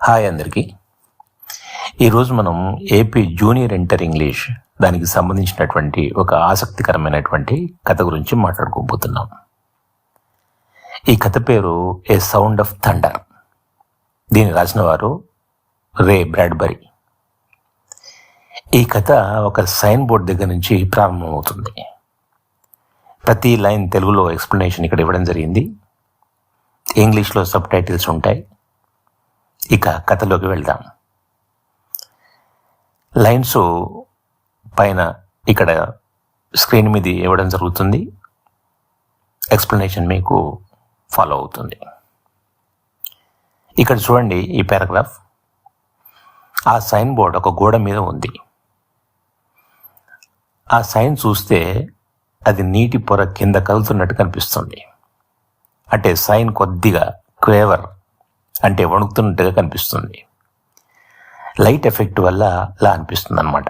Hi అందరికీ. ఈరోజు మనం ఏపీ జూనియర్ ఇంటర్ ఇంగ్లీష్ దానికి సంబంధించినటువంటి ఒక ఆసక్తికరమైనటువంటి కథ గురించి మాట్లాడుకోబోతున్నాం. ఈ కథ పేరు ఏ సౌండ్ ఆఫ్ థండర్. దీన్ని రాసిన వారు రే బ్రాడ్బరీ. ఈ కథ ఒక సైన్ బోర్డ్ దగ్గర నుంచి ప్రారంభమవుతుంది. ప్రతి లైన్ తెలుగులో ఎక్స్ప్లెనేషన్ ఇక్కడ ఇవ్వడం జరిగింది. ఇంగ్లీష్లో సబ్ టైటిల్స్ ఉంటాయి. ఇక కథలోకి వెళ్దాం. లైన్స్ పైన ఇక్కడ స్క్రీన్ మీద ఇవ్వడం జరుగుతుంది. ఎక్స్ప్లెనేషన్ మీకు ఫాలో అవుతుంది. ఇక్కడ చూడండి ఈ పారాగ్రాఫ్. ఆ సైన్ బోర్డ్ ఒక గోడ మీద ఉంది. ఆ సైన్ చూస్తే అది నీటి పొర కింద కలుతున్నట్టు కనిపిస్తుంది. అంటే సైన్ కొద్దిగా క్వేవర్ అంటే వణుకుతున్నట్టుగా కనిపిస్తుంది. లైట్ ఎఫెక్ట్ వల్ల అలా అనిపిస్తుంది అన్నమాట.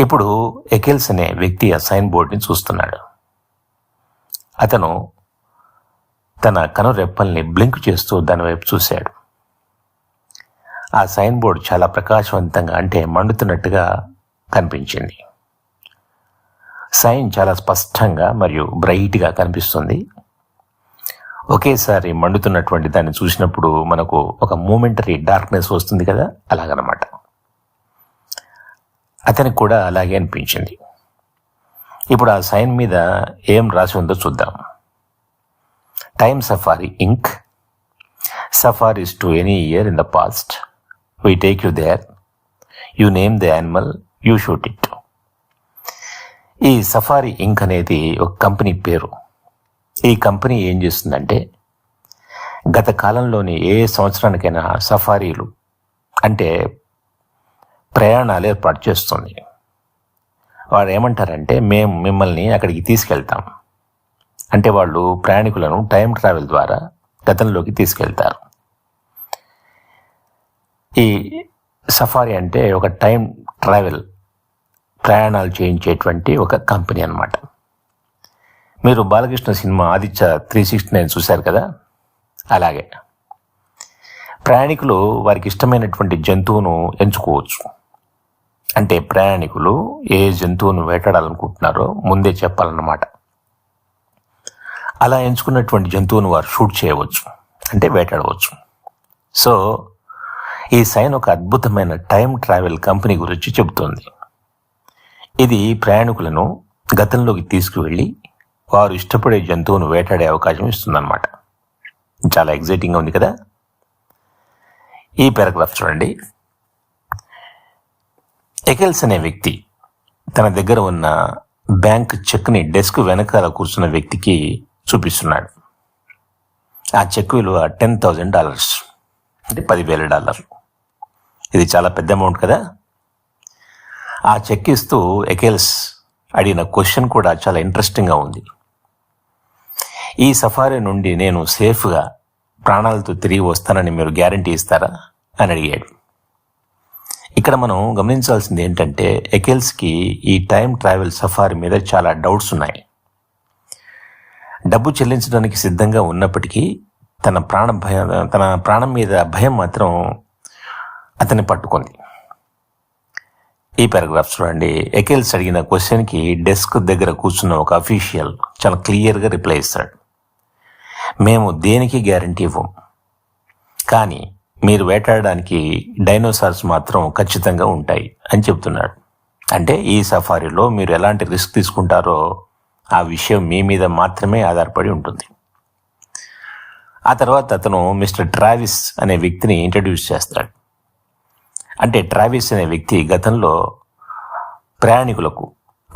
ఇప్పుడు ఎకెల్స్ అనే వ్యక్తి ఆ సైన్ బోర్డ్ని చూస్తున్నాడు. అతను తన కనురెప్పల్ని బ్లింక్ చేస్తూ దాని వైపు చూశాడు. ఆ సైన్ బోర్డ్ చాలా ప్రకాశవంతంగా అంటే మండుతున్నట్టుగా కనిపించింది. సైన్ చాలా స్పష్టంగా మరియు బ్రైట్గా కనిపిస్తుంది. ఒకేసారి మండుతున్నటువంటి దాన్ని చూసినప్పుడు మనకు ఒక మూమెంటరీ డార్క్నెస్ వస్తుంది కదా, అలాగనమాట. అతనికి కూడా అలాగే అనిపించింది. ఇప్పుడు ఆ సైన్ మీద ఏం రాసి ఉందో చూద్దాం. Time safari Inc. Safaris to any year in the past. We take you there. You name the animal. You shoot it. ఈ సఫారీ ఇంక్ అనేది ఒక కంపెనీ పేరు. ఈ కంపెనీ ఏం చేస్తుందంటే గత కాలంలోని ఏ సంవత్సరానికైనా సఫారీలు అంటే ప్రయాణాలు ఏర్పాటు చేస్తుంది. వాడు ఏమంటారంటే మేము మిమ్మల్ని అక్కడికి తీసుకెళ్తాం. అంటే వాళ్ళు ప్రయాణికులను టైం ట్రావెల్ ద్వారా గతంలోకి తీసుకెళ్తారు. ఈ సఫారీ అంటే ఒక టైం ట్రావెల్ ప్రయాణాలు చేయించేటువంటి ఒక కంపెనీ అన్నమాట. మీరు బాలకృష్ణ సినిమా ఆదిత్య 369 చూశారు కదా, అలాగే ప్రయాణికులు వారికి ఇష్టమైనటువంటి జంతువును ఎంచుకోవచ్చు. అంటే ప్రయాణికులు ఏ జంతువును వేటాడాలనుకుంటున్నారో ముందే చెప్పాలన్నమాట. అలా ఎంచుకున్నటువంటి జంతువును వారు షూట్ చేయవచ్చు, అంటే వేటాడవచ్చు. సో ఈ సైన్ ఒక అద్భుతమైన టైం ట్రావెల్ కంపెనీ గురించి చెబుతోంది. ఇది ప్రయాణికులను గతంలోకి తీసుకువెళ్ళి వారు ఇష్టపడే జంతువును వేటాడే అవకాశం ఇస్తుందన్నమాట. చాలా ఎగ్జైటింగ్గా ఉంది కదా. ఈ పారాగ్రాఫ్ చూడండి. ఎకెల్స్ అనే వ్యక్తి తన దగ్గర ఉన్న బ్యాంక్ చెక్ని డెస్క్ వెనకాల కూర్చున్న వ్యక్తికి చూపిస్తున్నాడు. ఆ చెక్ విలువ $10,000, అంటే $10,000. ఇది చాలా పెద్ద అమౌంట్ కదా. ఆ చెక్ ఇస్తూ ఎకెల్స్ అడిగిన క్వశ్చన్ కూడా చాలా ఇంట్రెస్టింగ్గా ఉంది. ఈ సఫారీ నుండి నేను సేఫ్గా ప్రాణాలతో తిరిగి వస్తానని మీరు గ్యారంటీ ఇస్తారా అని అడిగాడు. ఇక్కడ మనం గమనించాల్సింది ఏంటంటే ఎకెల్స్కి ఈ టైం ట్రావెల్ సఫారీ మీద చాలా డౌట్స్ ఉన్నాయి. డబ్బు చెల్లించడానికి సిద్ధంగా ఉన్నప్పటికీ తన ప్రాణం మీద భయం మాత్రం అతన్ని పట్టుకుంది. ఈ పారాగ్రాఫ్ చూడండి. ఎకెల్స్ అడిగిన క్వశ్చన్కి డెస్క్ దగ్గర కూర్చున్న ఒక అఫీషియల్ చాలా క్లియర్గా రిప్లై ఇస్తాడు. మేము దేనికి గ్యారంటీ ఇవ్వం, కానీ మీరు వేటాడడానికి డైనోసార్స్ మాత్రం ఖచ్చితంగా ఉంటాయి అని చెప్తున్నాడు. అంటే ఈ సఫారీలో మీరు ఎలాంటి రిస్క్ తీసుకుంటారో ఆ విషయం మీ మీద మాత్రమే ఆధారపడి ఉంటుంది. ఆ తర్వాత అతను మిస్టర్ ట్రావిస్ అనే వ్యక్తిని ఇంట్రడ్యూస్ చేస్తాడు. అంటే ట్రావిస్ అనే వ్యక్తి గతంలో ప్రయాణికులకు,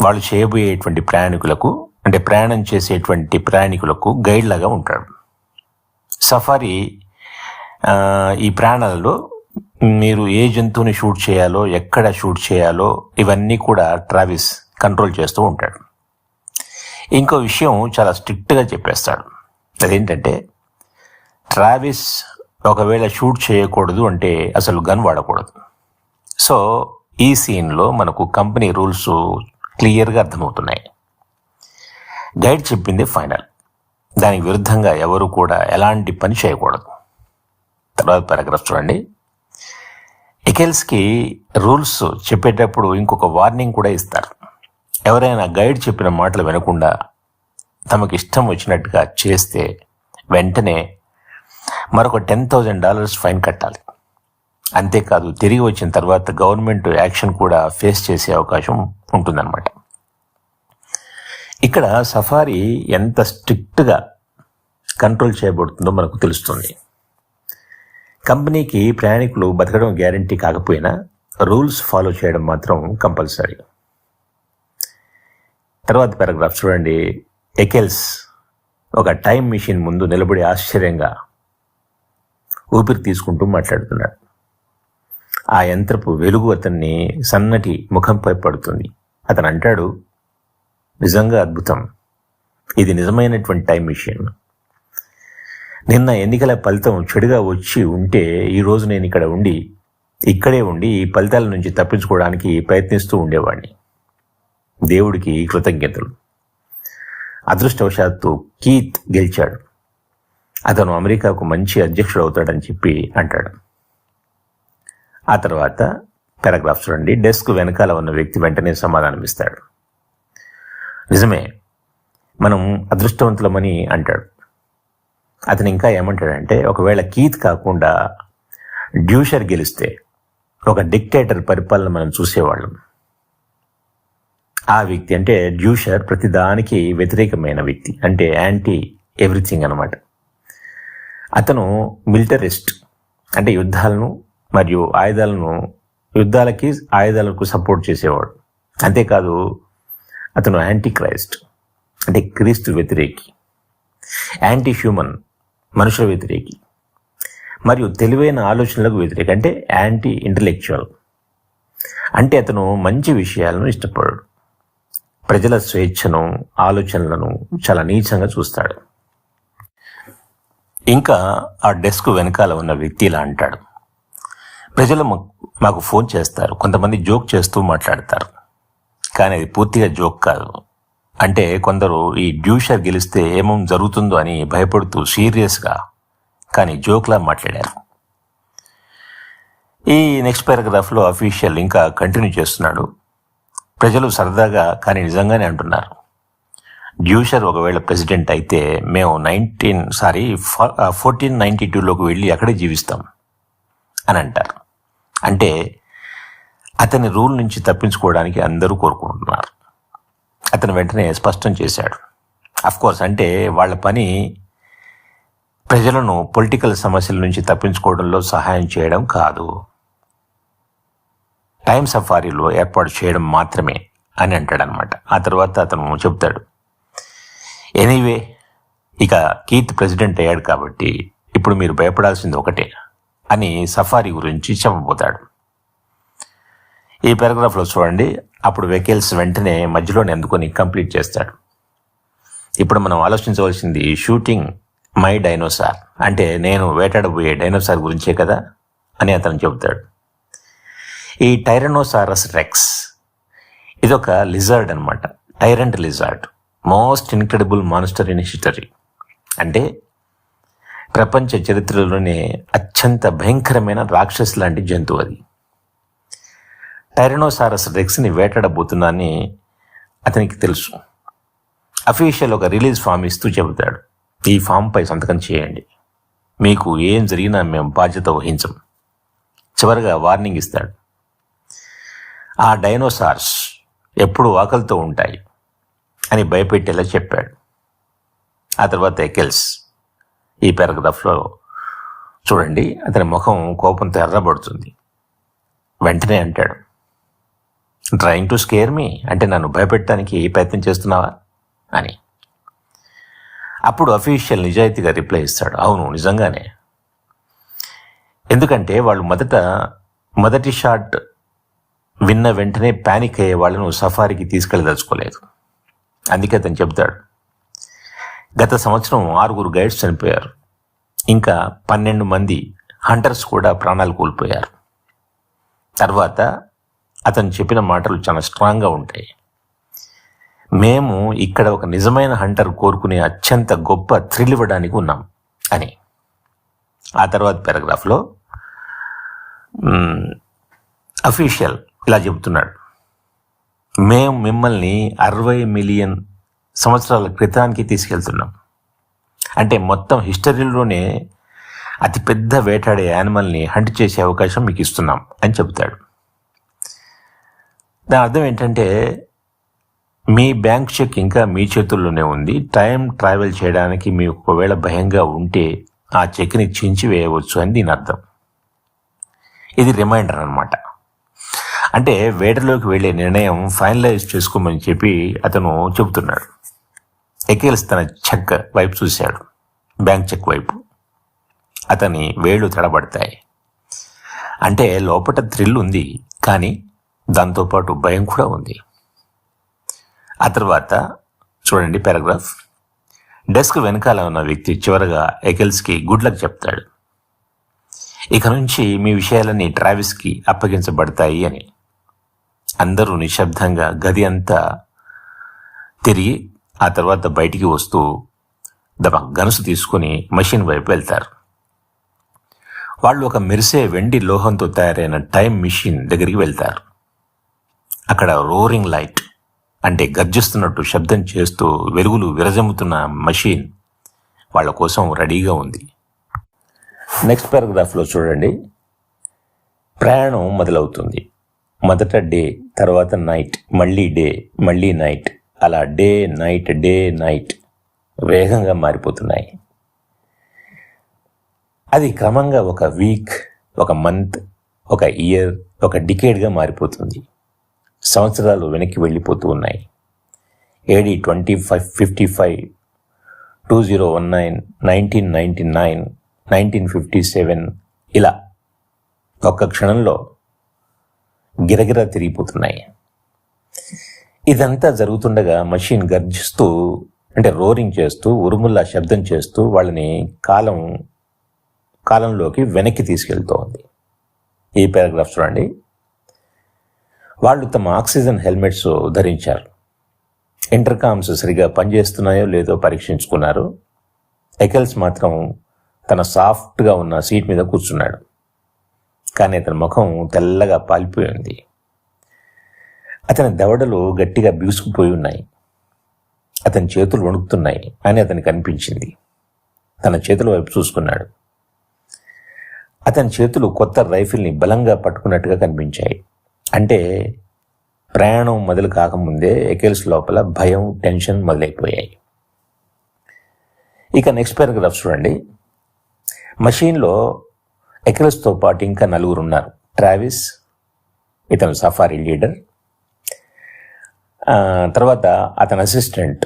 వాళ్ళు చేయబోయేటువంటి ప్రయాణికులకు, అంటే ప్రయాణం చేసేటువంటి ప్రయాణికులకు గైడ్ లాగా ఉంటాడు. సఫారీ ఈ ప్రయాణాలలో మీరు ఏ జంతువుని షూట్ చేయాలో, ఎక్కడ షూట్ చేయాలో ఇవన్నీ కూడా ట్రావిస్ కంట్రోల్ చేస్తూ ఉంటాడు. ఇంకో విషయం చాలా స్ట్రిక్ట్గా చెప్పేస్తాడు. అదేంటంటే ట్రావిస్ ఒకవేళ షూట్ చేయకూడదు అంటే అసలు గన్ వాడకూడదు. సో ఈ సీన్లో మనకు కంపెనీ రూల్స్ క్లియర్గా అర్థమవుతున్నాయి. గైడ్ చెప్పింది ఫైనల్. దానికి విరుద్ధంగా ఎవరు కూడా ఎలాంటి పని చేయకూడదు. తర్వాత పారాగ్రాఫ్ చూడండి. ఎకెల్స్కి రూల్స్ చెప్పేటప్పుడు ఇంకొక వార్నింగ్ కూడా ఇస్తారు. ఎవరైనా గైడ్ చెప్పిన మాటలు వినకుండా తమకు ఇష్టం వచ్చినట్టుగా చేస్తే వెంటనే మరొక $10,000 ఫైన్ కట్టాలి. అంతేకాదు, తిరిగి వచ్చిన తర్వాత గవర్నమెంట్ యాక్షన్ కూడా ఫేస్ చేసే అవకాశం ఉంటుందన్నమాట. ఇక్కడ సఫారీ ఎంత స్ట్రిక్ట్గా కంట్రోల్ చేయబడుతుందో మనకు తెలుస్తుంది. కంపెనీకి ప్రయాణికులు బతకడం గ్యారంటీ కాకపోయినా రూల్స్ ఫాలో చేయడం మాత్రం కంపల్సరీ. తర్వాత పారాగ్రాఫ్ చూడండి. ఎకెల్స్ ఒక టైం మిషన్ ముందు నిలబడి ఆశ్చర్యంగా ఊపిరి తీసుకుంటూ మాట్లాడుతున్నాడు. ఆ యంత్రపు వెలుగు అతన్ని సన్నటి ముఖంపై పడుతుంది. అతను అంటాడు, నిజంగా అద్భుతం, ఇది నిజమైనటువంటి టైం మిషన్. నిన్న ఎన్నికల ఫలితం చెడుగా వచ్చి ఉంటే ఈరోజు నేను ఇక్కడే ఉండి ఈ ఫలితాల నుంచి తప్పించుకోవడానికి ప్రయత్నిస్తూ ఉండేవాడిని. దేవుడికి కృతజ్ఞతలు. అదృష్టవశాత్తు కీత్ గెలిచాడు. అతను అమెరికాకు మంచి అధ్యక్షుడు అవుతాడని చెప్పి అంటాడు. ఆ తర్వాత పారాగ్రాఫ్ చూడండి. డెస్క్ వెనకాల ఉన్న వ్యక్తి వెంటనే సమాధానమిస్తాడు. నిజమే, మనం అదృష్టవంతులమని అంటాడు. అతను ఇంకా ఏమంటాడంటే, ఒకవేళ కీత్ కాకుండా డ్యూషర్ గెలిస్తే ఒక డిక్టేటర్ పరిపాలన మనం చూసేవాళ్ళం. ఆ వ్యక్తి అంటే డ్యూషర్ ప్రతిదానికి వ్యతిరేకమైన వ్యక్తి, అంటే యాంటీ ఎవ్రీథింగ్ అన్నమాట. అతను మిలిటరిస్ట్, అంటే యుద్ధాలను మరియు ఆయుధాలకు సపోర్ట్ చేసేవాడు. అంతేకాదు, అతను యాంటీ క్రైస్ట్, అంటే క్రీస్తు వ్యతిరేకి, యాంటీ హ్యూమన్, మనుషుల వ్యతిరేకి, మరియు తెలివైన ఆలోచనలకు వ్యతిరేకి, అంటే యాంటీ ఇంటలెక్చువల్. అంటే అతను మంచి విషయాలను ఇష్టపడడు, ప్రజల స్వేచ్ఛను, ఆలోచనలను చాలా నీచంగా చూస్తాడు. ఇంకా ఆ డెస్క్ వెనకాల ఉన్న వ్యక్తి ఇలా అంటాడు, ప్రజలు మాకు ఫోన్ చేస్తారు, కొంతమంది జోక్ చేస్తూ మాట్లాడతారు, కానీ అది పూర్తిగా జోక్ కాదు. అంటే కొందరు ఈ డ్యూషర్ గెలిస్తే ఏమేం జరుగుతుందో అని భయపడుతూ సీరియస్గా కానీ జోక్లా మాట్లాడారు. ఈ నెక్స్ట్ పారాగ్రాఫ్లో అఫీషియల్ ఇంకా కంటిన్యూ చేస్తున్నాడు. ప్రజలు సరదాగా కానీ నిజంగానే అంటున్నారు, డ్యూషర్ ఒకవేళ ప్రెసిడెంట్ అయితే మేము 1492లోకి వెళ్ళి అక్కడే జీవిస్తాం అని అంటారు. అంటే అతని రూల్ నుంచి తప్పించుకోవడానికి అందరూ కోరుకుంటున్నారు. అతను వెంటనే స్పష్టం చేశాడు, అఫ్కోర్స్, అంటే వాళ్ళ పని ప్రజలను పొలిటికల్ సమస్యల నుంచి తప్పించుకోవడంలో సహాయం చేయడం కాదు, టైం సఫారీలో ఏర్పాటు చేయడం మాత్రమే అని అంటాడనమాట. ఆ తర్వాత అతను చెప్తాడు, ఎనీవే, ఇక కీత్ ప్రెసిడెంట్ అయ్యాడు కాబట్టి ఇప్పుడు మీరు భయపడాల్సింది ఒకటే అని సఫారీ గురించి చెప్పబోతాడు. ఈ పారాగ్రాఫ్లో చూడండి. అప్పుడు వెకెల్స్ వెంటనే మధ్యలోనే అందుకొని కంప్లీట్ చేస్తాడు. ఇప్పుడు మనం ఆలోచించవలసింది షూటింగ్ మై డైనోసార్, అంటే నేను వేటాడబోయే డైనోసార్ గురించే కదా అని అతను చెబుతాడు. ఈ టైరనోసారస్ రెక్స్ ఇదొక లిజర్డ్ అనమాట, tyrant lizard, most incredible monster in history. అంటే ప్రపంచ చరిత్రలోనే అత్యంత భయంకరమైన రాక్షసు లాంటి జంతువు అది. టైరనోసారస్ రెక్స్ని వేటాడబోతున్నానని అతనికి తెలుసు. అఫీషియల్ ఒక రిలీజ్ ఫామ్ ఇస్తూ చెబుతాడు, ఈ ఫామ్పై సంతకం చేయండి, మీకు ఏం జరిగినా మేము బాధ్యత వహించం. చివరిగా వార్నింగ్ ఇస్తాడు, ఆ డైనోసార్స్ ఎప్పుడు ఆకలితో ఉంటాయి అని భయపెట్టేలా చెప్పాడు. ఆ తర్వాత ఎకెల్స్ ఈ పారాగ్రాఫ్లో చూడండి, అతని ముఖం కోపంతో ఎర్రబడుతుంది. వెంటనే అంటాడు, ట్రయింగ్ టు స్కేర్ మీ, అంటే నన్ను భయపెట్టడానికి ప్రయత్నం చేస్తున్నావా అని. అప్పుడు అఫీషియల్ నిజాయితీగా రిప్లై ఇస్తాడు, అవును, నిజంగానే. ఎందుకంటే వాళ్ళు మొదటి షాట్ విన్న వెంటనే ప్యానిక్ అయ్యే వాళ్ళను సఫారీకి తీసుకెళ్ళదలుచుకోలేదు. అందుకే అతను చెబుతాడు, గత సంవత్సరం 6 గైడ్స్ చనిపోయారు, ఇంకా 12 మంది హంటర్స్ కూడా ప్రాణాలు కోల్పోయారు. తర్వాత అతను చెప్పిన మాటలు చాలా స్ట్రాంగ్గా ఉంటాయి, మేము ఇక్కడ ఒక నిజమైన హంటర్ కోరుకునే అత్యంత గొప్ప థ్రిల్ ఇవ్వడానికి ఉన్నాం అని. ఆ తర్వాత పారాగ్రాఫ్లో అఫీషియల్ ఇలా చెబుతున్నాడు, మేము మిమ్మల్ని 60 మిలియన్ సంవత్సరాల క్రితానికి తీసుకెళ్తున్నాం. అంటే మొత్తం హిస్టరీలోనే అతిపెద్ద వేటాడే యానిమల్ని హంట్ చేసే అవకాశం మీకు ఇస్తున్నాం అని చెబుతాడు. దాని అర్థం ఏంటంటే మీ బ్యాంక్ చెక్ ఇంకా మీ చేతుల్లోనే ఉంది. టైం ట్రావెల్ చేయడానికి మీకు ఒకవేళ భయంగా ఉంటే ఆ చెక్ని చించి వేయవచ్చు అని దీని అర్థం. ఇది రిమైండర్ అన్నమాట. అంటే వేటలోకి వెళ్ళే నిర్ణయం ఫైనలైజ్ చేసుకోమని చెప్పి అతను చెబుతున్నాడు. ఎకేల్స్ తన చెక్ వైపు చూశాడు, బ్యాంక్ చెక్ వైపు. అతని వేళ్ళు తడబడతాయి. అంటే లోపల థ్రిల్ ఉంది, కానీ దాంతోపాటు భయం కూడా ఉంది. ఆ తర్వాత చూడండి పారాగ్రాఫ్. డెస్క్ వెనకాల ఉన్న వ్యక్తి చివరగా ఎకెల్స్కి గుడ్ లక్ చెప్తాడు. ఇక నుంచి మీ విషయాలన్నీ ట్రావిస్కి అప్పగించబడతాయి అని. అందరూ నిశ్శబ్దంగా గది అంతా తిరిగి ఆ తర్వాత బయటికి వస్తూ తమ గనుసు తీసుకుని మషిన్ వైపు వెళ్తారు. వాళ్ళు ఒక మెరిసే వెండి లోహంతో తయారైన టైం మిషన్ దగ్గరికి వెళ్తారు. అక్కడ రోరింగ్ లైట్ అంటే గర్జిస్తున్నట్టు శబ్దం చేస్తూ వెలుగులు విరజమ్ముతున్న మషిన్ వాళ్ళ కోసం రెడీగా ఉంది. నెక్స్ట్ పారాగ్రాఫ్లో చూడండి. ప్రయాణం మొదలవుతుంది. మొదట డే, తర్వాత నైట్, మళ్ళీ డే, మళ్ళీ నైట్, అలా డే నైట్ వేగంగా మారిపోతున్నాయి. అది క్రమంగా ఒక వీక్, ఒక మంత్, ఒక ఇయర్, ఒక డికేడ్గా మారిపోతుంది. సంవత్సరాలు వెనక్కి వెళ్ళిపోతూ ఉన్నాయి. AD 2555, 2019, 1999, 1957 ఇలా ఒక్క క్షణంలో గిరగిరా తిరిగిపోతున్నాయి. ఇదంతా జరుగుతుండగా మషిన్ గర్జిస్తూ అంటే రోరింగ్ చేస్తూ ఉరుముల్లా శబ్దం చేస్తూ వాళ్ళని కాలంలోకి వెనక్కి తీసుకెళ్తోంది. ఈ పారాగ్రాఫ్ చూడండి. వాళ్ళు తమ ఆక్సిజన్ హెల్మెట్స్ ధరించారు. ఇంటర్కామ్స్ సరిగా పనిచేస్తున్నాయో లేదో పరీక్షించుకున్నారు. ఎకెల్స్ మాత్రం తన సాఫ్ట్గా ఉన్న సీట్ మీద కూర్చున్నాడు. కానీ అతని ముఖం తెల్లగా పాలిపోయింది. అతని దవడలు గట్టిగా బిగుసుకుపోయి ఉన్నాయి. అతని చేతులు వణుకుతున్నాయి అని అతనికి అనిపించింది. తన చేతుల వైపు చూసుకున్నాడు. అతని చేతులు కొత్త రైఫిల్ని బలంగా పట్టుకున్నట్టుగా కనిపించాయి. అంటే ప్రయాణం మొదలు కాకముందే ఎకెల్స్ లోపల భయం, టెన్షన్ మొదలైపోయాయి. ఇక నెక్స్ట్ పారాగ్రాఫ్ చూడండి. మషీన్లో ఎకెల్స్తో పాటు ఇంకా 4 ఉన్నారు. ట్రావిస్, ఇతను సఫారీ లీడర్, తర్వాత అతని అసిస్టెంట్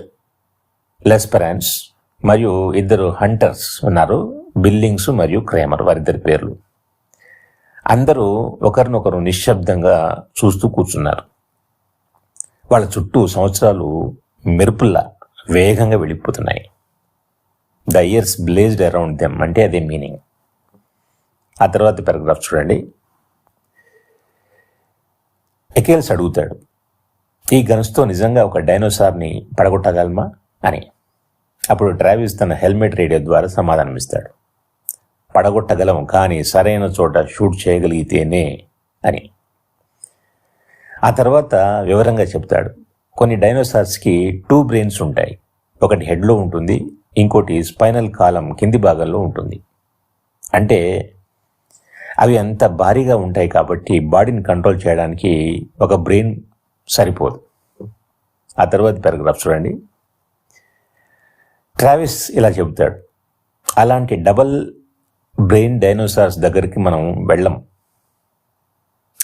లెస్పెరాన్స్ మరియు 2 హంటర్స్ ఉన్నారు, బిల్లింగ్స్ మరియు క్రేమర్, వారిద్దరి పేర్లు. అందరూ ఒకరినొకరు నిశ్శబ్దంగా చూస్తూ కూర్చున్నారు. వాళ్ళ చుట్టూ సంవత్సరాలు మెరుపుల్లా వేగంగా వెళ్ళిపోతున్నాయి. ద ఇయర్స్ బ్లేజ్డ్ అరౌండ్ దెమ్ అంటే అదే మీనింగ్. ఆ తర్వాత పారాగ్రాఫ్ చూడండి. ఎకెల్స్ అడుగుతాడు, ఈ గన్స్తో నిజంగా ఒక డైనోసార్ని పడగొట్టగలమా అని. అప్పుడు ట్రావిస్ తన హెల్మెట్ రేడియో ద్వారా సమాధానమిస్తాడు, పడగొట్టగలం, కానీ సరైన చోట షూట్ చేయగలిగితేనే అని. ఆ తర్వాత వివరంగా చెప్తాడు, కొన్ని డైనోసార్స్కి 2 బ్రెయిన్స్ ఉంటాయి. ఒకటి హెడ్లో ఉంటుంది, ఇంకోటి స్పైనల్ కాలం కింది భాగంలో ఉంటుంది. అంటే అవి అంత భారీగా ఉంటాయి కాబట్టి బాడీని కంట్రోల్ చేయడానికి ఒక బ్రెయిన్ సరిపోదు. ఆ తర్వాత పారాగ్రాఫ్ చూడండి. ట్రావిస్ ఇలా చెబుతాడు, అలాంటి డబల్ బ్రెయిన్ డైనోసార్స్ దగ్గరికి మనం వెళ్ళం.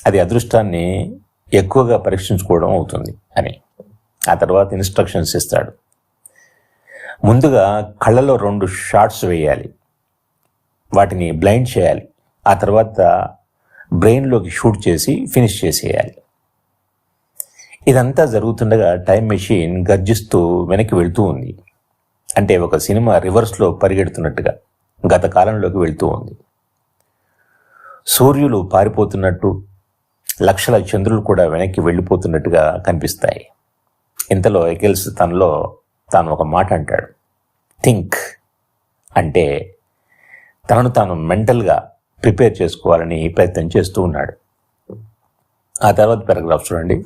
అది అదృష్టాన్ని ఎక్కువగా పరీక్షించుకోవడం అవుతుంది అని. ఆ తర్వాత ఇన్స్ట్రక్షన్స్ ఇస్తాడు. ముందుగా కళ్ళలో 2 షాట్స్ వేయాలి, వాటిని బ్లైండ్ చేయాలి. ఆ తర్వాత బ్రెయిన్లోకి షూట్ చేసి ఫినిష్ చేసేయాలి. ఇదంతా జరుగుతుండగా టైం మెషిన్ గర్జిస్తూ వెనక్కి వెళ్తూ ఉంది. అంటే ఒక సినిమా రివర్స్లో పరిగెడుతున్నట్టుగా గత కాలంలోకి వెళ్తూ ఉంది. సూర్యులు పారిపోతున్నట్టు, లక్షల చంద్రులు కూడా వెనక్కి వెళ్ళిపోతున్నట్టుగా కనిపిస్తాయి. ఇంతలో ఎకెల్స్ తాను ఒక మాట అంటాడు, థింక్. అంటే తనను తాను మెంటల్గా ప్రిపేర్ చేసుకోవాలని ప్రయత్నం చేస్తూ ఉన్నాడు. ఆ తర్వాత పారాగ్రాఫ్ చూడండి.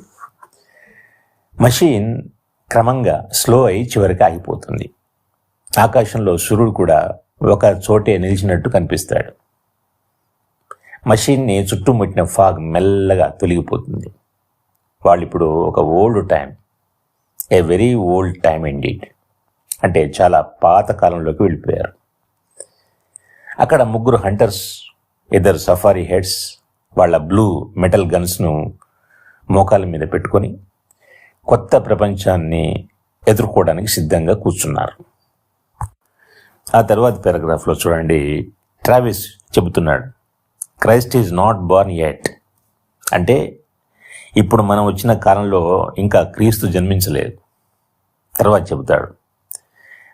మషీన్ క్రమంగా స్లో అయి చివరికి ఆగిపోతుంది. ఆకాశంలో సూర్యుడు కూడా ఒక చోటే నిలిచినట్టు కనిపిస్తాడు. మషీన్ని చుట్టుముట్టిన ఫాగ్ మెల్లగా తొలగిపోతుంది. వాళ్ళు ఇప్పుడు ఒక old time, a very old time indeed, అంటే చాలా పాత కాలంలోకి వెళ్ళిపోయారు. అక్కడ ముగ్గురు హంటర్స్, ఇద్దరు సఫారీ హెడ్స్ వాళ్ళ బ్లూ మెటల్ గన్స్ను మోకాల మీద పెట్టుకొని కొత్త ప్రపంచాన్ని ఎదుర్కోవడానికి సిద్ధంగా కూర్చున్నారు. ఆ తర్వాత పారాగ్రాఫ్లో చూడండి, ట్రావిస్ చెబుతున్నాడు, Christ is not Born yet, అంటే ఇప్పుడు మనం వచ్చిన కాలంలో ఇంకా క్రీస్తు జన్మించలేదు. తర్వాత చెబుతాడు,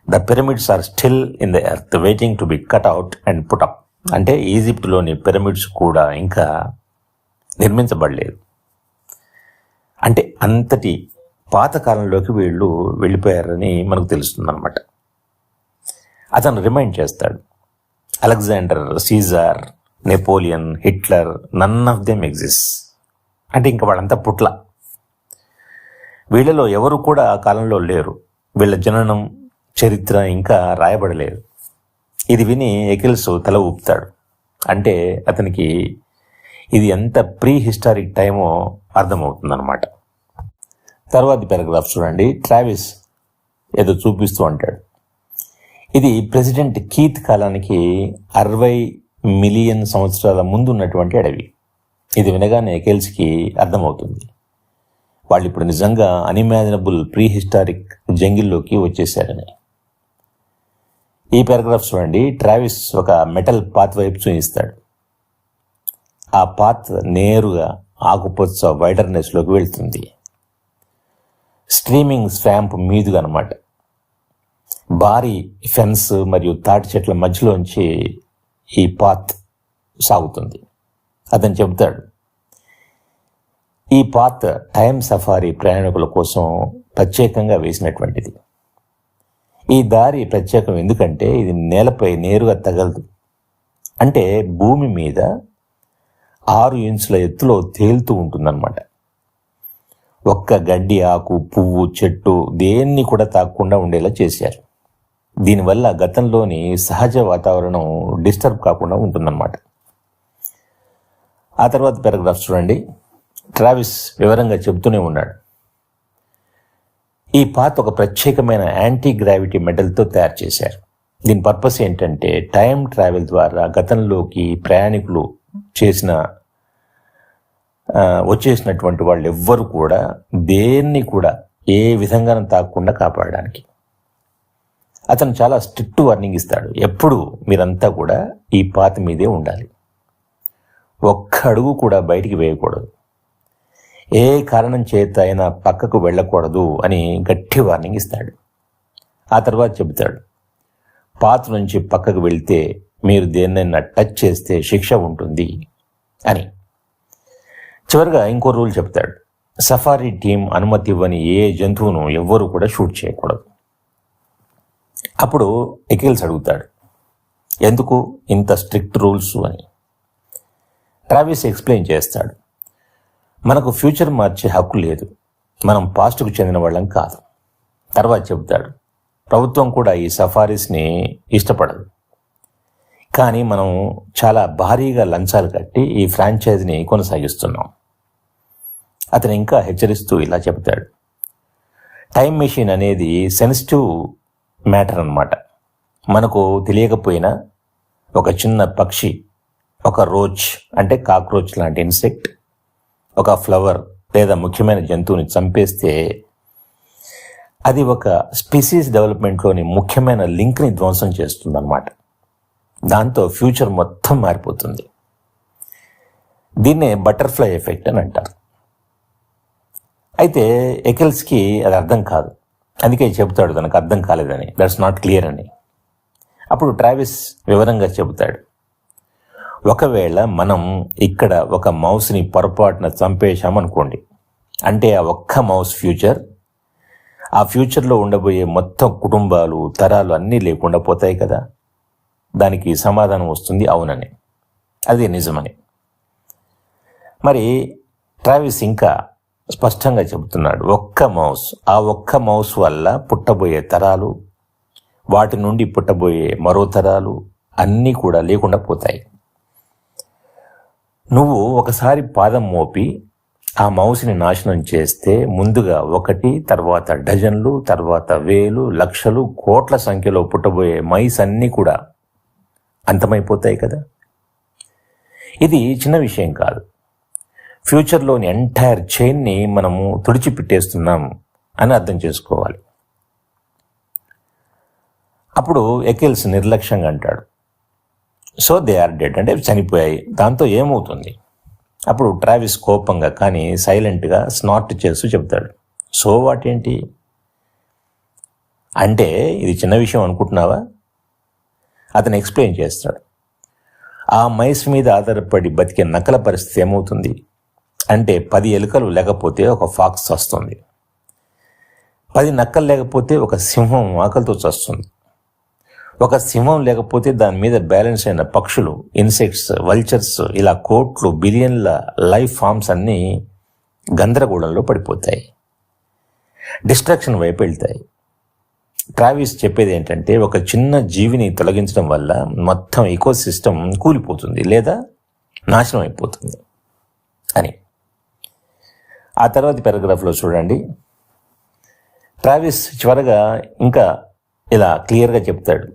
the pyramids are still in the earth waiting to be cut out and put up, అంటే ఈజిప్ట్లోని పిరమిడ్స్ కూడా ఇంకా నిర్మించబడలేదు. అంటే అంతటి పాతకాలంలోకి వీళ్ళు వెళ్ళిపోయారని మనకు తెలుస్తుందన్నమాట. అతను రిమైండ్ చేస్తాడు, Alexander, Caesar, Napoleon, Hitler, none of them exist, అంటే ఇంకా వాళ్ళంతా పుట్ల. వీళ్ళలో ఎవరు కూడా ఆ కాలంలో లేరు. వీళ్ళ జననం చరిత్ర ఇంకా రాయబడలేదు. ఇది విని ఎకిల్స్ తల ఊపుతాడు. అంటే అతనికి ఇది ఎంత ప్రీ హిస్టారిక్ టైమో అర్థమవుతుందన్నమాట. తర్వాతి పారాగ్రాఫ్ చూడండి. ట్రావిస్ ఏదో చూపిస్తూ అంటాడు, ఇది ప్రెసిడెంట్ కీత్ కాలానికి 60 మిలియన్ సంవత్సరాల ముందు ఉన్నటువంటి అడవి. ఇది వినగానే ఎకెల్స్కి అర్థమవుతుంది, వాళ్ళు ఇప్పుడు నిజంగా అన్ఇమాజినబుల్ ప్రీ హిస్టారిక్ జంగిల్లోకి వచ్చేసారని. ఈ పారాగ్రాఫ్ చూడండి. ట్రావిస్ ఒక మెటల్ పాత్ వైపు చూపిస్తాడు. ఆ పాత్ నేరుగా ఆకుపచ్చ వైడర్నెస్లోకి వెళ్తుంది. స్ట్రీమింగ్ స్వాంప్ మీదుగా అనమాట. భారీ ఫెన్స్ మరియు తాటి చెట్ల మధ్యలోంచి ఈ పాత్ సాగుతుంది. అతను చెబుతాడు, ఈ పాత్ టైం సఫారీ ప్రయాణికుల కోసం ప్రత్యేకంగా వేసినటువంటిది. ఈ దారి ప్రత్యేకం ఎందుకంటే ఇది నేలపై నేరుగా తగలదు. అంటే భూమి మీద 6 ఇంచుల ఎత్తులో తేలుతూ ఉంటుందన్నమాట. ఒక్క గడ్డి, ఆకు, పువ్వు, చెట్టు దేన్ని కూడా తాకకుండా ఉండేలా చేశారు. దీనివల్ల గతంలోని సహజ వాతావరణం డిస్టర్బ్ కాకుండా ఉంటుందన్నమాట. ఆ తర్వాత పారాగ్రాఫ్ చూడండి. ట్రావిస్ వివరంగా చెబుతూనే ఉన్నాడు, ఈ పాత్ ఒక ప్రత్యేకమైన యాంటీ గ్రావిటీ మెటల్తో తయారు చేశారు. దీని పర్పస్ ఏంటంటే టైం ట్రావెల్ ద్వారా గతంలోకి ప్రయాణికులు వచ్చేసినటువంటి వాళ్ళు ఎవ్వరు కూడా దేన్ని కూడా ఏ విధంగానూ తాకకుండా కాపాడడానికి. అతను చాలా స్ట్రిక్ట్ వార్నింగ్ ఇస్తాడు, ఎప్పుడు మీరంతా కూడా ఈ పాత్ మీదే ఉండాలి, ఒక్క అడుగు కూడా బయటికి వేయకూడదు, ఏ కారణం చేత అయినా పక్కకు వెళ్ళకూడదు అని గట్టి వార్నింగ్ ఇస్తాడు. ఆ తర్వాత చెబుతాడు, పాత్ నుంచి పక్కకు వెళ్తే మీరు దేన్నైనా టచ్ చేస్తే శిక్ష ఉంటుంది అని. చివరిగా ఇంకో రూల్ చెప్తాడు, సఫారీ టీం అనుమతి ఇవ్వని ఏ జంతువును ఎవ్వరూ కూడా షూట్ చేయకూడదు. అప్పుడు ఎకిల్స్ అడుగుతాడు, ఎందుకు ఇంత స్ట్రిక్ట్ రూల్స్ అని. ట్రావిస్ ఎక్స్ప్లెయిన్ చేస్తాడు, మనకు ఫ్యూచర్ మార్చే హక్కు లేదు, మనం పాస్ట్కు చెందిన వాళ్ళం కాదు. తర్వాత చెబుతాడు, ప్రభుత్వం కూడా ఈ సఫారీస్ని ఇష్టపడదు, కానీ మనం చాలా భారీగా లంచాలు కట్టి ఈ ఫ్రాంచైజీని కొనసాగిస్తున్నాం. అతను ఇంకా హెచ్చరిస్తూ ఇలా చెబుతాడు, టైం మెషిన్ అనేది సెన్సిటివ్ మ్యాటర్ అన్నమాట. మనకు తెలియకపోయినా ఒక చిన్న పక్షి, ఒక రోచ్ అంటే కాక్రోచ్ లాంటి ఇన్సెక్ట్, ఒక ఫ్లవర్ లేదా ముఖ్యమైన జంతువుని చంపేస్తే అది ఒక స్పీసీస్ డెవలప్మెంట్లోని ముఖ్యమైన లింక్ని ధ్వంసం చేస్తుందన్నమాట. దాంతో ఫ్యూచర్ మొత్తం మారిపోతుంది. దీన్నే బటర్ఫ్లై ఎఫెక్ట్ అని అంటారు. అయితే ఎకిల్స్కి అది అర్థం కాదు, అందుకే చెబుతాడు తనకు అర్థం కాలేదని, దట్స్ నాట్ క్లియర్ అని. అప్పుడు ట్రావిస్ వివరంగా చెబుతాడు, ఒకవేళ మనం ఇక్కడ ఒక మౌస్ని పొరపాటున చంపేశామనుకోండి, అంటే ఆ ఒక్క మౌస్ ఫ్యూచర్, ఆ ఫ్యూచర్లో ఉండబోయే మొత్తం కుటుంబాలు, తరాలు అన్నీ లేకుండా పోతాయి కదా. దానికి సమాధానం వస్తుంది అవునని, అది నిజమని. మరి ట్రావిస్ ఇంకా స్పష్టంగా చెబుతున్నాడు, ఆ ఒక్క మౌస్ వల్ల పుట్టబోయే తరాలు, వాటి నుండి పుట్టబోయే మరో తరాలు అన్నీ కూడా లేకుండా పోతాయి. నువ్వు ఒకసారి పాదం మోపి ఆ మౌస్ని నాశనం చేస్తే ముందుగా 1, తర్వాత డజన్లు, తర్వాత 1000, లక్షలు, కోట్ల సంఖ్యలో పుట్టబోయే మైస్ అన్నీ కూడా అంతమైపోతాయి కదా. ఇది చిన్న విషయం కాదు. ఫ్యూచర్లోని ఎంటైర్ చైన్ని మనము తుడిచిపెట్టేస్తున్నాం అని అర్థం చేసుకోవాలి. అప్పుడు ఎకిల్స్ నిర్లక్ష్యంగా అంటాడు, సో దే ఆర్ డెడ్, అంటే చనిపోయాయి, దాంతో ఏమవుతుంది? అప్పుడు ట్రావిస్ కోపంగా కానీ సైలెంట్గా స్నార్ట్ చేస్తూ చెప్తాడు, సో వాట్ ఏంటి అంటే ఇది చిన్న విషయం అనుకుంటున్నావా? అతను ఎక్స్ప్లెయిన్ చేస్తాడు. ఆ మైస్ మీద ఆధారపడి బతికే నక్కల పరిస్థితి ఏమవుతుంది అంటే 10 ఎలుకలు లేకపోతే ఒక ఫాక్స్ వస్తుంది, 10 నక్కలు లేకపోతే ఒక సింహం ఆకలితో చస్తుంది, ఒక సింహం లేకపోతే దాని మీద బ్యాలెన్స్ అయిన పక్షులు, ఇన్సెక్ట్స్, వల్చర్స్, ఇలా కోట్లు బిలియన్ల లైఫ్ ఫామ్స్ అన్నీ గందరగోళంలో పడిపోతాయి, డిస్ట్రాక్షన్ వైపు వెళ్తాయి. ట్రావిస్ చెప్పేది ఏంటంటే ఒక చిన్న జీవిని తొలగించడం వల్ల మొత్తం ఈకోసిస్టమ్ కూలిపోతుంది లేదా నాశనం అయిపోతుంది అని. ఆ తర్వాత పారాగ్రాఫ్లో చూడండి, ట్రావిస్ చివరగా ఇంకా ఇలా క్లియర్గా చెప్తాడు,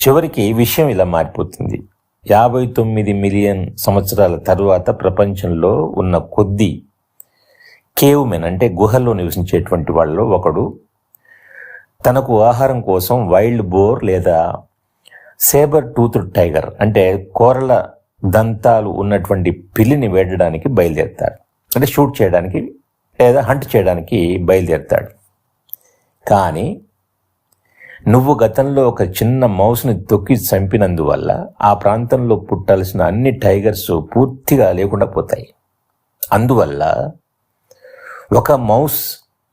చివరికి విషయం ఇలా మారిపోతుంది. 59 మిలియన్ సంవత్సరాల తరువాత ప్రపంచంలో ఉన్న కొద్ది కేవ్ మెన్ అంటే గుహల్లో నివసించేటువంటి వాళ్ళలో ఒకడు తనకు ఆహారం కోసం వైల్డ్ బోర్ లేదా సేబర్ టూత్డ్ టైగర్ అంటే కోరల దంతాలు ఉన్నటువంటి పిల్లిని వేడడానికి బయలుదేరుతాడు, అంటే షూట్ చేయడానికి లేదా హంట్ చేయడానికి బయలుదేరుతాడు. కానీ నువ్వు గతంలో ఒక చిన్న మౌస్ని తొక్కి చంపినందువల్ల ఆ ప్రాంతంలో పుట్టాల్సిన అన్ని టైగర్స్ పూర్తిగా లేకుండా పోతాయి. అందువల్ల ఒక మౌస్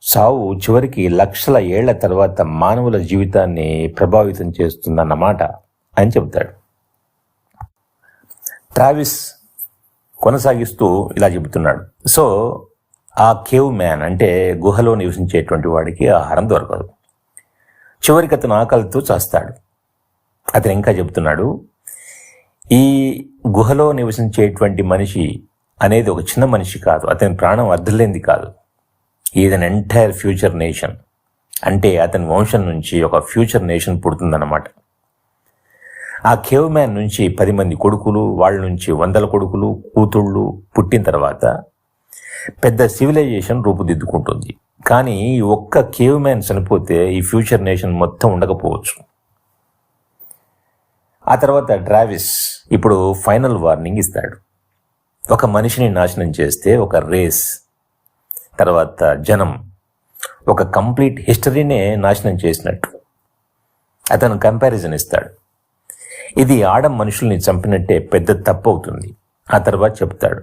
సావు చివరికి లక్షల ఏళ్ల తర్వాత మానవుల జీవితాన్ని ప్రభావితం చేస్తుందన్నమాట అని చెబుతాడు. ట్రావిస్ కొనసాగిస్తూ ఇలా చెబుతున్నాడు, సో ఆ కేవ్ మ్యాన్ అంటే గుహలో నివసించేటువంటి వాడికి ఆహారం దొరకదు, చివరికి అతను ఆకలితో చేస్తాడు. అతను ఇంకా చెబుతున్నాడు, ఈ గుహలో నివసించేటువంటి మనిషి అనేది ఒక చిన్న మనిషి కాదు, అతని ప్రాణం అర్థలేంది కాదు, is an entire future nation. అంటే అతని వంశం నుంచి ఒక ఫ్యూచర్ నేషన్ పుడుతుందన్నమాట. ఆ కేవ్ మ్యాన్ నుంచి 10 మంది కొడుకులు, వాళ్ళ నుంచి 100 కొడుకులు, కూతుళ్ళు పుట్టిన తర్వాత పెద్ద సివిలైజేషన్ రూపుదిద్దుకుంటుంది. కానీ ఈ ఒక్క కేవ్ మ్యాన్ చనిపోతే ఈ ఫ్యూచర్ నేషన్ మొత్తం ఉండకపోవచ్చు. ఆ తర్వాత ట్రావిస్ ఇప్పుడు ఫైనల్ వార్నింగ్ ఇస్తాడు. ఒక మనిషిని నాశనం చేస్తే ఒక రేస్, తర్వాత జనం, ఒక కంప్లీట్ హిస్టరీనే నాశనం చేసినట్టు అతను కంపారిజన్ ఇస్తాడు. ఇది ఆడం మనుషుల్ని చంపినట్టే పెద్ద తప్పు అవుతుంది. ఆ తర్వాత చెప్తాడు,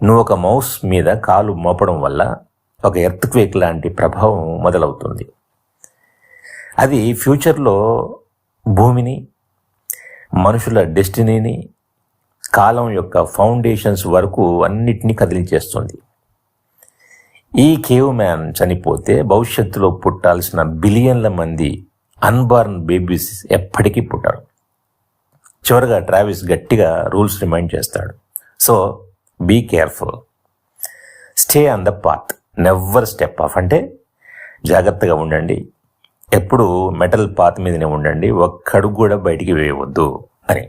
నువ్వు ఒక మౌస్ మీద కాలు మోపడం వల్ల ఒక ఎర్త్క్వేక్ లాంటి ప్రభావం మొదలవుతుంది. అది ఫ్యూచర్లో భూమిని, మనుషుల డెస్టినీని, కాలం యొక్క ఫౌండేషన్స్ వరకు అన్నిటినీ కదిలించేస్తుంది. ఈ కేవ్ మ్యాన్ చనిపోతే భవిష్యత్తులో పుట్టాల్సిన బిలియన్ల మంది అన్బార్న్ బేబీస్ ఎప్పటికీ పుట్టరు. చివరగా ట్రావిస్ గట్టిగా రూల్స్ రిమైండ్ చేస్తాడు. So be careful, stay on the path, never step off, అంటే జాగ్రత్తగా ఉండండి, ఎప్పుడు మెటల్ పాత్ మీదనే ఉండండి, ఒక్కడుగు కూడా బయటికి వేయవద్దు అని.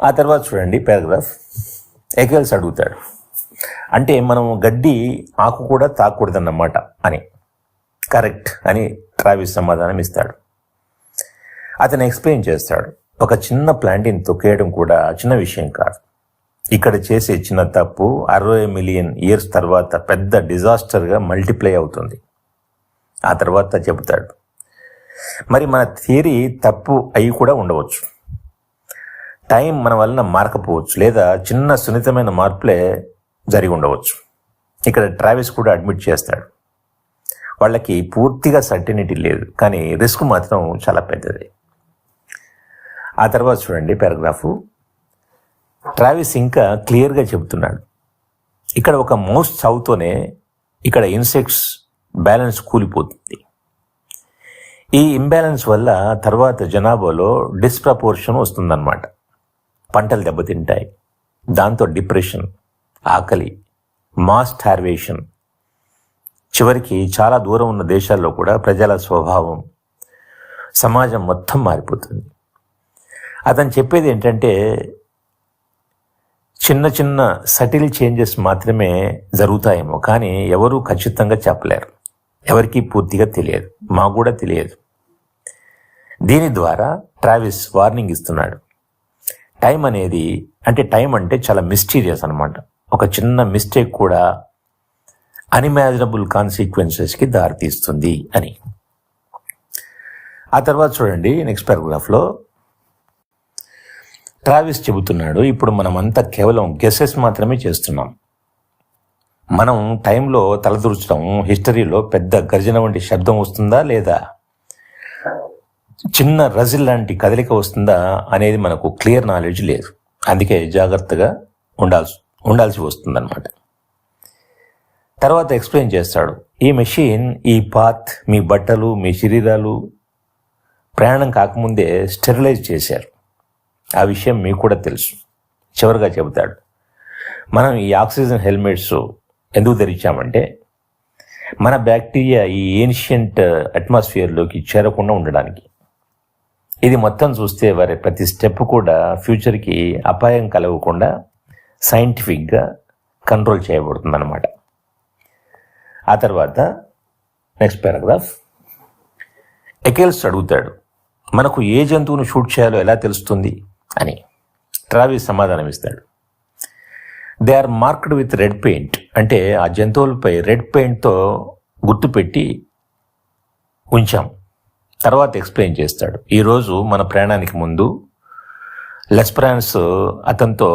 ఆ తర్వాత చూడండి పారాగ్రాఫ్, ఎకిల్స్ అడుగుతాడు, అంటే మనం గడ్డి ఆకు కూడా తాకూడదన్నమాట అని. కరెక్ట్ అని ట్రావిస్ సమాధానం ఇస్తాడు. అతను ఎక్స్ప్లెయిన్ చేస్తాడు, ఒక చిన్న ప్లాంట్ని తొక్కేయడం కూడా చిన్న విషయం కాదు. ఇక్కడ చేసే చిన్న తప్పు 60 మిలియన్ ఇయర్స్ తర్వాత పెద్ద డిజాస్టర్గా మల్టిప్లై అవుతుంది. ఆ తర్వాత చెబుతాడు, మరి మన థియరీ తప్పు అయి కూడా ఉండవచ్చు, టైం మన వలన మారకపోవచ్చు, లేదా చిన్న సున్నితమైన మార్పులే జరిగి ఉండవచ్చు. ఇక్కడ ట్రావిస్ కూడా అడ్మిట్ చేస్తాడు, వాళ్ళకి పూర్తిగా సర్టెనిటీ లేదు, కానీ రిస్క్ మాత్రం చాలా పెద్దది. ఆ తర్వాత చూడండి పారాగ్రాఫ్. ట్రావిస్ ఇంకా క్లియర్గా చెబుతున్నాడు, ఇక్కడ ఒక మౌస్ చావుతోనే ఇక్కడ ఇన్సెక్ట్స్ బ్యాలెన్స్ కూలిపోతుంది. ఈ ఇంబ్యాలెన్స్ వల్ల తర్వాత జనాభాలో డిస్ప్రపోర్షన్ వస్తుందన్నమాట. పంటలు దెబ్బతింటాయి, దాంతో డిప్రెషన్, ఆకలి, మాస్ స్టార్వేషన్, చివరికి చాలా దూరం ఉన్న దేశాల్లో కూడా ప్రజల స్వభావం, సమాజం మొత్తం మారిపోతుంది. అతను చెప్పేది ఏంటంటే చిన్న చిన్న సటిల్ చేంజెస్ మాత్రమే జరుగుతాయేమో, కానీ ఎవరూ ఖచ్చితంగా చెప్పలేరు, ఎవరికీ పూర్తిగా తెలియదు, మాకు కూడా తెలియదు. దీని ద్వారా ట్రావిస్ వార్నింగ్ ఇస్తున్నాడు. టైం అనేది టైం అంటే చాలా మిస్టీరియస్ అనమాట. ఒక చిన్న మిస్టేక్ కూడా అన్ఇమాజినబుల్ కాన్సిక్వెన్సెస్కి దారితీస్తుంది అని. ఆ తర్వాత చూడండి నెక్స్ట్ పారాగ్రాఫ్లో ట్రావిస్ చెబుతున్నాడు, ఇప్పుడు మనమంతా కేవలం గెసెస్ మాత్రమే చేస్తున్నాం. మనం టైంలో తలదూర్చడం, హిస్టరీలో పెద్ద గర్జన వంటి శబ్దం వస్తుందా లేదా, చిన్న రజిల్ లాంటి కదలిక వస్తుందా అనేది మనకు క్లియర్ నాలెడ్జ్ లేదు. అందుకే జాగ్రత్తగా ఉండాల్సి వస్తుందన్నమాట. తర్వాత ఎక్స్ప్లెయిన్ చేస్తాడు, ఈ మెషిన్, ఈ పాత్, మీ బట్టలు, మీ శరీరాలు ప్రయాణం కాకముందే స్టెరిలైజ్ చేశారు. ఆ విషయం మీకు కూడా తెలుసు. చివరిగా చెబుతాడు, మనం ఈ ఆక్సిజన్ హెల్మెట్స్ ఎందుకు ధరించామంటే మన బ్యాక్టీరియా ఈ ఏన్షియంట్ అట్మాస్ఫియర్లోకి చేరకుండా ఉండడానికి. ఇది మొత్తం చూస్తే వారి ప్రతి స్టెప్ కూడా ఫ్యూచర్కి అపాయం కలగకుండా సైంటిఫిక్గా కంట్రోల్ చేయబడుతుంది అన్నమాట. ఆ తర్వాత నెక్స్ట్ పారాగ్రాఫ్, ఎకెల్స్ అడుగుతాడు, మనకు ఏ జంతువును షూట్ చేయాలో ఎలా తెలుస్తుంది అని. ట్రావిస్ సమాధానం ఇస్తాడు, they are marked with red paint, అంటే ఆ జంతువులపై రెడ్ పెయింట్తో గుర్తు పెట్టి ఉంచాం. తర్వాత ఎక్స్ప్లెయిన్ చేస్తాడు, ఈరోజు మన ప్రయాణానికి ముందు లెస్పరాన్స్ అతనితో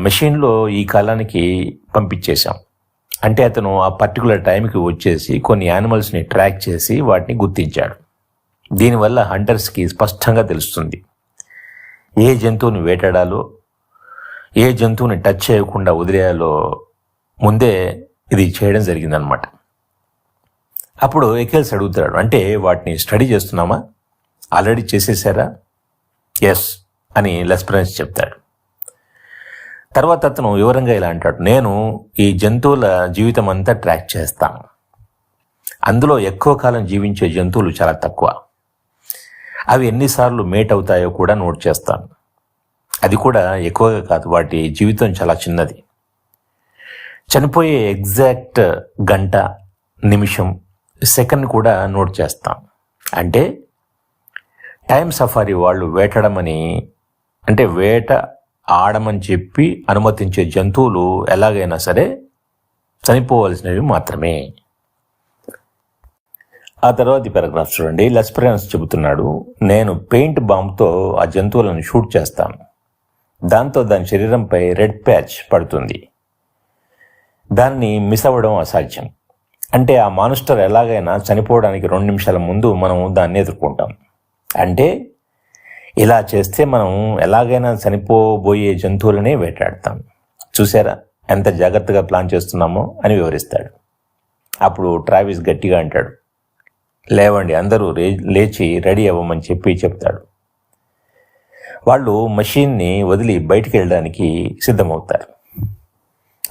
మెషిన్లో ఈ కాలానికి పంపించేశాం. అంటే అతను ఆ పర్టికులర్ టైంకి వచ్చేసి కొన్ని యానిమల్స్ని ట్రాక్ చేసి వాటిని గుర్తించాడు. దీనివల్ల హంటర్స్కి స్పష్టంగా తెలుస్తుంది ఏ జంతువుని వేటాడాలో, ఏ జంతువుని టచ్ చేయకుండా వదిలేయాలో ముందే ఇది చేయడం జరిగిందనమాట. అప్పుడు ఎకెల్స్ అడుగుతాడు, అంటే వాటిని స్టడీ చేస్తున్నామా, ఆల్రెడీ చేసేసారా? ఎస్ అని లెస్పరెన్స్ చెప్తాడు. తర్వాత అతను వివరంగా ఇలా అంటాడు, నేను ఈ జంతువుల జీవితం అంతా ట్రాక్ చేస్తాను. అందులో ఎక్కువ కాలం జీవించే జంతువులు చాలా తక్కువ. అవి ఎన్నిసార్లు మేట్ అవుతాయో కూడా నోట్ చేస్తాను. అది కూడా ఎక్కువగా కాదు, వాటి జీవితం చాలా చిన్నది. చనిపోయే ఎగ్జాక్ట్ గంట, నిమిషం, సెకండ్ కూడా నోట్ చేస్తాం. అంటే టైం సఫారీ వాళ్ళు వేట ఆడమని చెప్పి అనుమతించే జంతువులు ఎలాగైనా సరే చనిపోవలసినవి మాత్రమే. ఆ తర్వాత పారాగ్రాఫ్ చూడండి. లెస్పరెన్స్ చెబుతున్నాడు, నేను పెయింట్ బాంబ్తో ఆ జంతువులను షూట్ చేస్తాను. దాంతో దాని శరీరంపై రెడ్ ప్యాచ్ పడుతుంది. దాన్ని మిస్ అవ్వడం అసాధ్యం. అంటే ఆ మాన్స్టర్ ఎలాగైనా చనిపోవడానికి 2 నిమిషాల ముందు మనం దాన్ని ఎదుర్కొంటాం. అంటే ఇలా చేస్తే మనం ఎలాగైనా చనిపోబోయే జంతువులనే వేటాడతాం. చూసారా ఎంత జాగ్రత్తగా ప్లాన్ చేస్తున్నామో అని వివరిస్తాడు. అప్పుడు ట్రావిస్ గట్టిగా అంటాడు, లేవండి, అందరూ లేచి రెడీ అవ్వమని చెప్తాడు. వాళ్ళు మెషిన్ని వదిలి బయటికి వెళ్ళడానికి సిద్ధమవుతారు.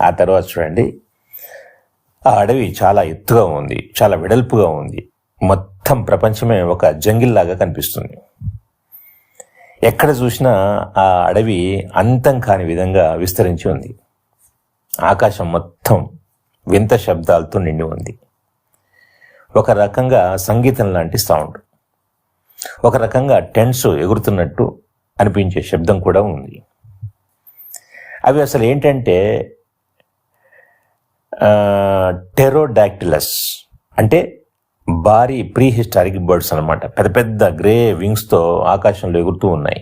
ఆ తర్వాత చూడండి, ఆ అడవి చాలా ఎత్తుగా ఉంది, చాలా వెడల్పుగా ఉంది. మొత్తం ప్రపంచమే ఒక జంగిల్లాగా కనిపిస్తుంది. ఎక్కడ చూసినా ఆ అడవి అంతం కాని విధంగా విస్తరించి ఉంది. ఆకాశం మొత్తం వింత శబ్దాలతో నిండి ఉంది. ఒక రకంగా సంగీతం లాంటి సౌండ్, ఒక రకంగా టెంట్స్ ఎగురుతున్నట్టు అనిపించే శబ్దం కూడా ఉంది. అవి అసలు ఏంటంటే టెరోడాక్టిలస్, అంటే భారీ ప్రీ హిస్టారిక్ బర్డ్స్ అనమాట. పెద్ద పెద్ద గ్రే వింగ్స్తో ఆకాశంలో ఎగురుతూ ఉన్నాయి.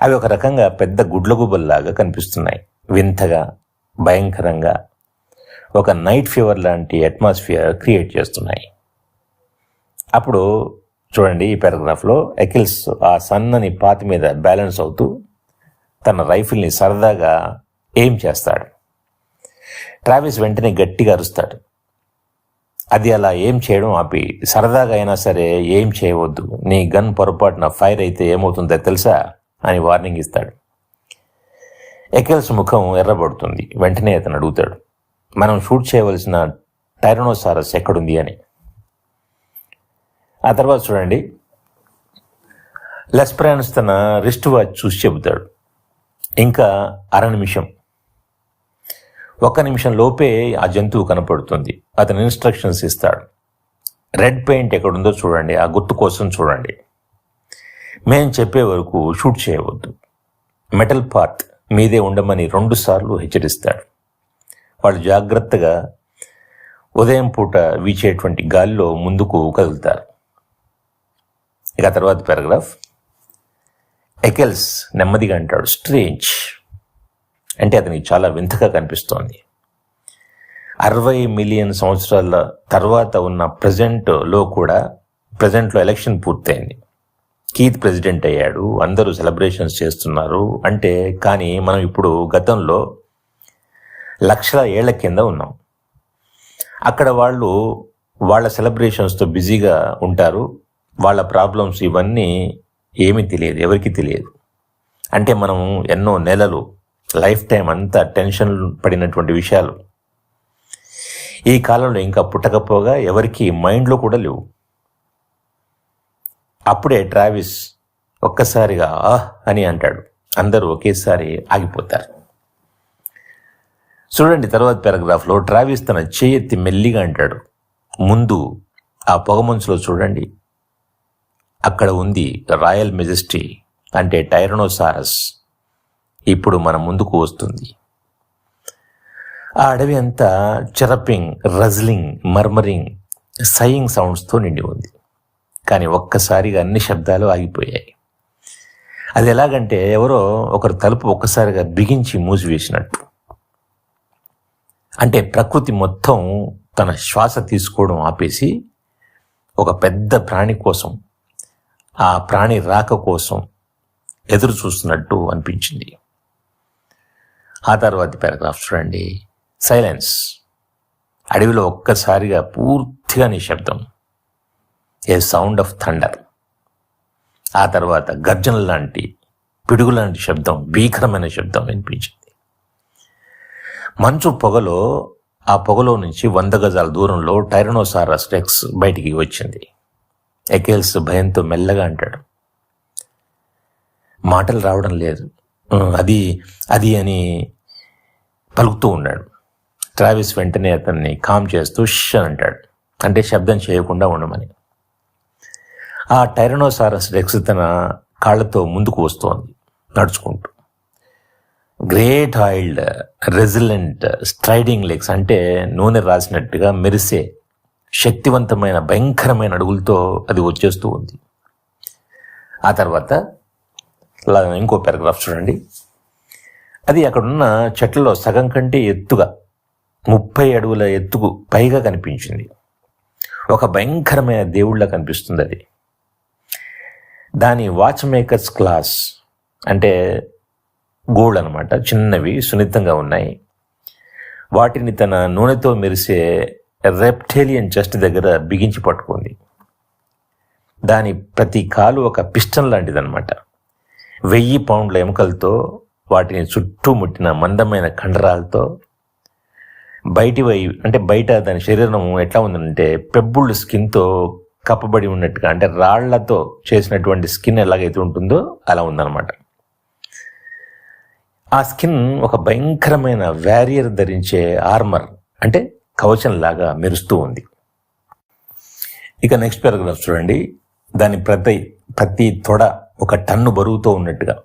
అవి ఒక రకంగా పెద్ద గుడ్లగుబల్లాగా కనిపిస్తున్నాయి. వింతగా, భయంకరంగా, ఒక నైట్ ఫీవర్ లాంటి అట్మాస్ఫియర్ క్రియేట్ చేస్తున్నాయి. అప్పుడు చూడండి ఈ పారాగ్రాఫ్లో ఎకిల్స్ ఆ సన్నని పాతి మీద బ్యాలెన్స్ అవుతూ తన రైఫిల్ని సరదాగా ఎయిమ్ చేస్తాడు. ట్రావిస్ వెంటనే గట్టిగా అరుస్తాడు. అది అలా ఏం చేయడం ఆపి, సరదాగా అయినా సరే ఏం చేయవద్దు, నీ గన్ పొరపాటున ఫైర్ అయితే ఏమవుతుందో తెలుసా అని వార్నింగ్ ఇస్తాడు. ఎకిల్స్ ముఖం ఎర్రబడుతుంది. వెంటనే అతను అడుగుతాడు, మనం షూట్ చేయవలసిన టైరనోసారస్ ఎక్కడుంది అని. ఆ తర్వాత చూడండి, లెస్ప్రాన్స్ తన రిస్ట్ వాచ్ చూసి చెబుతాడు, ఇంకా 1/2 నిమిషం. 1 నిమిషం లోపే ఆ జంతువు కనపడుతుంది. అతను ఇన్స్ట్రక్షన్స్ ఇస్తాడు. రెడ్ పెయింట్ ఎక్కడుందో చూడండి, ఆ గుర్తు కోసం చూడండి. మేం చెప్పే వరకు షూట్ చేయవద్దు. మెటల్ పార్ట్ మీదే ఉండమని 2 సార్లు హెచ్చరిస్తాడు. వాళ్ళు జాగ్రత్తగా ఉదయం పూట వీచేటువంటి గాలిలో ముందుకు కదులుతారు. ఇక తర్వాత పారాగ్రాఫ్, ఎకెల్స్ నెమ్మదిగా అంటాడు, స్ట్రేంజ్ అంటే అతనికి చాలా వింతగా కనిపిస్తోంది. 60 మిలియన్ సంవత్సరాల తర్వాత ఉన్న ప్రజెంట్లో ఎలక్షన్ పూర్తయింది. కీత్ ప్రెసిడెంట్ అయ్యాడు, అందరూ సెలబ్రేషన్స్ చేస్తున్నారు అంటే, కానీ మనం ఇప్పుడు గతంలో లక్షల ఏళ్ల కింద ఉన్నాం. అక్కడ వాళ్ళు వాళ్ళ సెలబ్రేషన్స్తో బిజీగా ఉంటారు. వాళ్ళ ప్రాబ్లమ్స్ ఇవన్నీ ఏమీ తెలియదు, ఎవరికి తెలియదు. అంటే మనం ఎన్నో నెలలు, లైఫ్ టైం అంతా టెన్షన్ పడినటువంటి విషయాలు ఈ కాలంలో ఇంకా పుట్టకపోగా ఎవరికి మైండ్లో కూడా లేవు. అప్పుడే ట్రావిస్ ఒక్కసారిగా ఆహ్ అని అంటాడు. అందరూ ఒకేసారి ఆగిపోతారు. చూడండి తర్వాత పారాగ్రాఫ్లో ట్రావిస్ తన చేయెత్తి మెల్లిగా అంటాడు, ముందు ఆ పొగమంచులో చూడండి, అక్కడ ఉంది రాయల్ మెజెస్టీ అంటే టైరనోసారస్. ఇప్పుడు మన ముందుకు వస్తుంది. ఆ అడవి అంతా చెరపింగ్, రజ్లింగ్, మర్మరింగ్, సయింగ్ సౌండ్స్తో నిండి ఉంది. కానీ ఒక్కసారిగా అన్ని శబ్దాలు ఆగిపోయాయి. అది ఎలాగంటే ఎవరో ఒకరు తలుపు ఒక్కసారిగా బిగించి మూసివేసినట్టు. అంటే ప్రకృతి మొత్తం తన శ్వాస తీసుకోవడం ఆపేసి ఒక పెద్ద ప్రాణి కోసం, ఆ ప్రాణి రాక కోసం ఎదురు చూస్తున్నట్టు అనిపించింది. ఆ తర్వాత పారాగ్రాఫ్ చూడండి, సైలెన్స్. అడవిలో ఒక్కసారిగా పూర్తిగా నిశ్శబ్దం, ఏ సౌండ్ ఆఫ్ థండర్. ఆ తర్వాత గర్జన లాంటి, పిడుగు లాంటి శబ్దం, భీకరమైన శబ్దం వినిపించింది. మంచు పొగలో, ఆ పొగలో నుంచి 100 గజాల దూరంలో టైరనోసారస్ రెక్స్ బయటికి వచ్చింది. ఎకెల్స్ భయంతో మెల్లగా అంటాడు, మాటలు రావడం లేదు, అది అది అని పలుకుతూ ఉన్నాడు. ట్రావిస్ వెంటనే అతన్ని కామ్ చేస్తూ ష్ అని అంటాడు, అంటే శబ్దం చేయకుండా ఉండమని. ఆ టైరనోసారస్ రెక్స్ తన కాళ్ళతో ముందుకు వస్తోంది నడుచుకుంటూ. గ్రేట్ ఆయిల్డ్, రెసిలెంట్, స్ట్రైడింగ్ లెగ్స్ అంటే నూనె రాసినట్టుగా మెరిసే శక్తివంతమైన భయంకరమైన అడుగులతో అది వచ్చేస్తూ ఉంది. ఆ తర్వాత ఇంకో పారాగ్రాఫ్ చూడండి, అది అక్కడున్న చెట్లలో సగం కంటే ఎత్తుగా 30 అడుగుల ఎత్తుకు పైగా కనిపించింది. ఒక భయంకరమైన దేవుళ్ళ కనిపిస్తుంది అది. దాని వాచ్ మేకర్స్ క్లాస్ అంటే గోల్డ్ అనమాట, చిన్నవి, సున్నితంగా ఉన్నాయి. వాటిని తన నూనెతో మెరిసే రెప్టేలియన్ చెస్ట్ దగ్గర బిగించి పట్టుకుంది. దాని ప్రతి కాలు ఒక పిస్టన్ లాంటిదన్నమాట. 1000 పౌండ్ల ఎముకలతో, వాటిని చుట్టుముట్టిన మందమైన కండరాలతో, బయట దాని శరీరం ఎట్లా ఉందంటే పెబ్బుళ్ళు స్కిన్తో కప్పబడి ఉన్నట్టుగా, అంటే రాళ్లతో చేసినటువంటి స్కిన్ ఎలాగైతే ఉంటుందో అలా ఉందన్నమాట. ఆ స్కిన్ ఒక భయంకరమైన వారియర్ ధరించే ఆర్మర్ అంటే కవచం లాగా మెరుస్తూ ఉంది. ఇక నెక్స్ట్ పారాగ్రాఫ్ చూడండి, దాని ప్రతి తొడ 1 టన్ను బరువుతో ఉన్నట్టుగా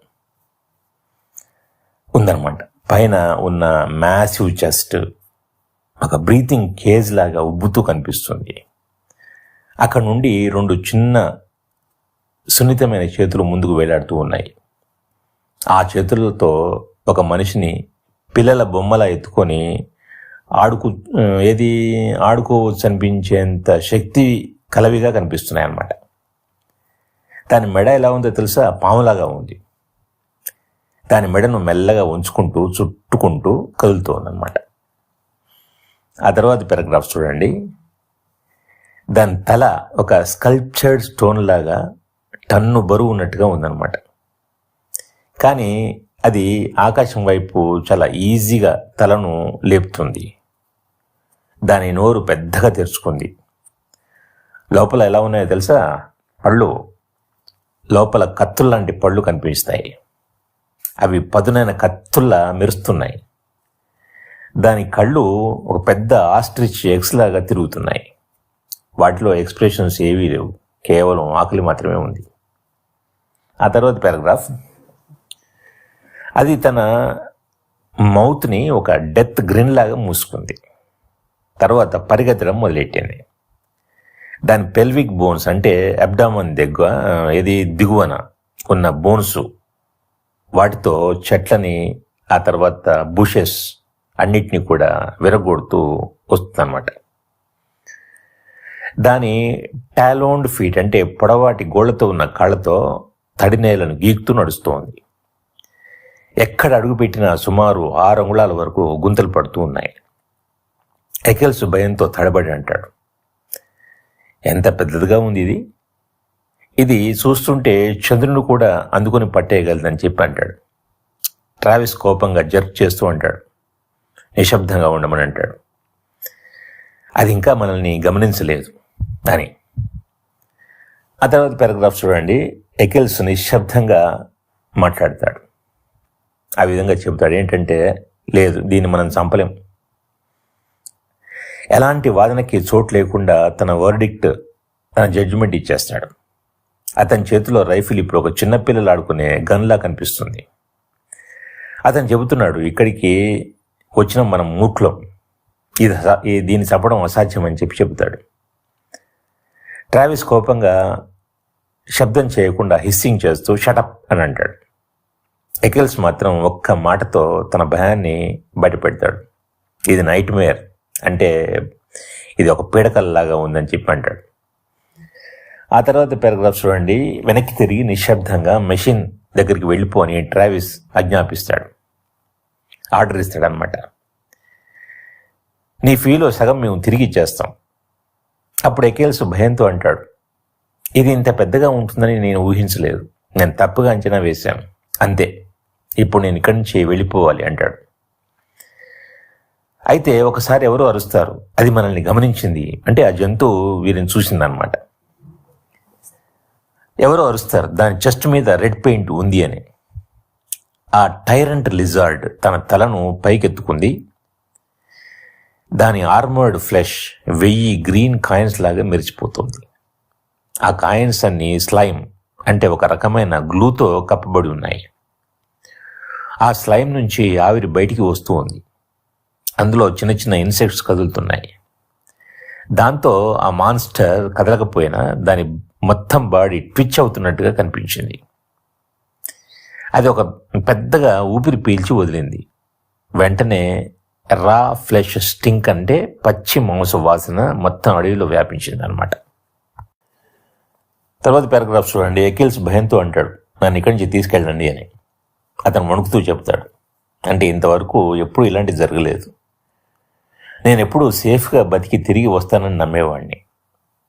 ఉందన్నమాట. పైన ఉన్న మ్యాసివ్ చెస్ట్ ఒక బ్రీతింగ్ కేజ్ లాగా ఉబ్బుతూ కనిపిస్తుంది. అక్కడ నుండి 2 చిన్న సున్నితమైన చేతులు ముందుకు వేలాడుతూ ఉన్నాయి. ఆ చేతులతో ఒక మనిషిని పిల్లల బొమ్మలా ఎత్తుకొని ఆడుకోవచ్చు అనిపించేంత శక్తి కలవిగా కనిపిస్తున్నాయి అన్నమాట. దాని మెడ ఎలా ఉందో తెలుసా? పాములాగా ఉంది. దాని మెడను మెల్లగా ఉంచుకుంటూ చుట్టుకుంటూ కదులుతోందన్నమాట. ఆ తర్వాత పారాగ్రాఫ్ చూడండి. దాని తల ఒక స్కల్ప్చర్డ్ స్టోన్ లాగా టన్ను బరువు ఉన్నట్టుగా ఉందన్నమాట. కానీ అది ఆకాశం వైపు చాలా ఈజీగా తలను లేపుతుంది. దాని నోరు పెద్దగా తెరుచుకుంది. లోపల ఎలా ఉన్నాయో తెలుసా? పళ్ళు. లోపల కత్తుల్లాంటి పళ్ళు కనిపిస్తాయి. అవి పదునైన కత్తుల్లా మెరుస్తున్నాయి. దాని కళ్ళు ఒక పెద్ద ఆస్ట్రిచ్ ఎగ్స్ లాగా తిరుగుతున్నాయి. వాటిలో ఎక్స్ప్రెషన్స్ ఏవీ లేవు, కేవలం ఆకలి మాత్రమే ఉంది. ఆ తర్వాత పారాగ్రాఫ్. అది తన మౌత్ని ఒక డెత్ గ్రిన్ లాగా మూసుకుంది. తర్వాత పరిగెత్తడం మొదలెట్టింది. దాని పెల్విక్ బోన్స్ అంటే అబ్డామన్ దిగువన ఉన్న బోన్స్, వాటితో చెట్లని ఆ తర్వాత బుషెస్ అన్నిటినీ కూడా విరగొడుతూ వస్తుందన్నమాట. దాని టాలోన్డ్ ఫీట్ అంటే పొడవాటి గోళ్లతో ఉన్న కాళ్లతో తడి నేలను గీకుతూ నడుస్తోంది. ఎక్కడ అడుగుపెట్టినా సుమారు 6 అంగుళాల వరకు గుంతలు పడుతూ ఉన్నాయి. ఎకెల్స్ భయంతో తడబడి అంటాడు, ఎంత పెద్దదిగా ఉంది ఇది! ఇది చూస్తుంటే చంద్రుని కూడా అందుకొని పట్టేయగలదని చెప్పి అంటాడు. ట్రావిస్ కోపంగా జర్క్ చేస్తూ అంటాడు, నిశ్శబ్దంగా ఉండమని అంటాడు. అది ఇంకా మనల్ని గమనించలేదు అని. ఆ తర్వాత పారాగ్రాఫ్ చూడండి. ఎకెల్స్ నిశ్శబ్దంగా మాట్లాడతాడు. ఆ విధంగా చెబుతాడు ఏంటంటే, లేదు, దీన్ని మనం చంపలేం. ఎలాంటి వాదనకి చోటు లేకుండా తన వర్డిక్ట్, తన జడ్జిమెంట్ ఇచ్చేస్తాడు. అతని చేతిలో రైఫిల్ ఇప్పుడు ఒక చిన్నపిల్లలు ఆడుకునే గన్లా కనిపిస్తుంది. అతను చెబుతున్నాడు, ఇక్కడికి వచ్చిన మనం మూర్ఖులం, దీన్ని చంపడం అసాధ్యం అని చెబుతాడు. ట్రావిస్ కోపంగా శబ్దం చేయకుండా హిస్సింగ్ చేస్తూ షటప్ అని అంటాడు. ఎకెల్స్ మాత్రం ఒక్క మాటతో తన భయాన్ని బయటపెడతాడు. ఇది నైట్ మేర్, అంటే ఇది ఒక పీడకల్లాగా ఉందని చెప్పి అంటాడు. ఆ తర్వాత పారాగ్రాఫ్ చూడండి. వెనక్కి తిరిగి నిశ్శబ్దంగా మెషిన్ దగ్గరికి వెళ్ళిపో అని ట్రావిస్ ఆజ్ఞాపిస్తాడు, ఆర్డర్ ఇస్తాడనమాట. నీ ఫీలో సగం మేము తిరిగి ఇచ్చేస్తాం. అప్పుడు ఎకెల్స్ భయంతో అంటాడు, ఇది ఇంత పెద్దగా ఉంటుందని నేను ఊహించలేదు. నేను తప్పుగా అంచనా వేశాను, అంతే. ఇప్పుడు నేను ఇక్కడి నుంచి వెళ్ళిపోవాలి అంటాడు. అయితే ఒకసారి ఎవరో అరుస్తారు, అది మనల్ని గమనించింది, అంటే ఆ జంతువు వీరిని చూసిందనమాట. ఎవరో అరుస్తారు, దాని చెస్ట్ మీద రెడ్ పెయింట్ ఉంది అని. ఆ టైరెంట్ లిజార్డ్ తన తలను పైకెత్తుకుంది. దాని ఆర్మర్డ్ ఫ్లెష్ 1000 గ్రీన్ కాయిన్స్ లాగా మెరిచిపోతుంది. ఆ కాయిన్స్ అన్ని స్లైమ్, అంటే ఒక రకమైన గ్లూతో కప్పబడి ఉన్నాయి. ఆ స్లైమ్ నుంచి ఆవిరి బయటికి వస్తూ ఉంది. అందులో చిన్న చిన్న ఇన్సెక్ట్స్ కదులుతున్నాయి. దాంతో ఆ మాన్స్టర్ కదలకపోయినా దాని మొత్తం బాడీ ట్విచ్ అవుతున్నట్టుగా కనిపించింది. అది ఒక పెద్దగా ఊపిరి పీల్చి వదిలింది. వెంటనే రా ఫ్లెష్ స్టింక్, అంటే పచ్చి మాంస వాసన మొత్తం అడవిలో వ్యాపించింది అనమాట. తర్వాత పారాగ్రాఫ్ చూడండి. ఎకిల్స్ భయంతో అంటాడు, నన్ను ఇక్కడి నుంచి తీసుకెళ్ళండి అని. అతను వణుకుతూ చెప్తాడు, అంటే ఇంతవరకు ఎప్పుడూ ఇలాంటిది జరగలేదు. నేను ఎప్పుడూ సేఫ్గా బతికి తిరిగి వస్తానని నమ్మేవాడిని.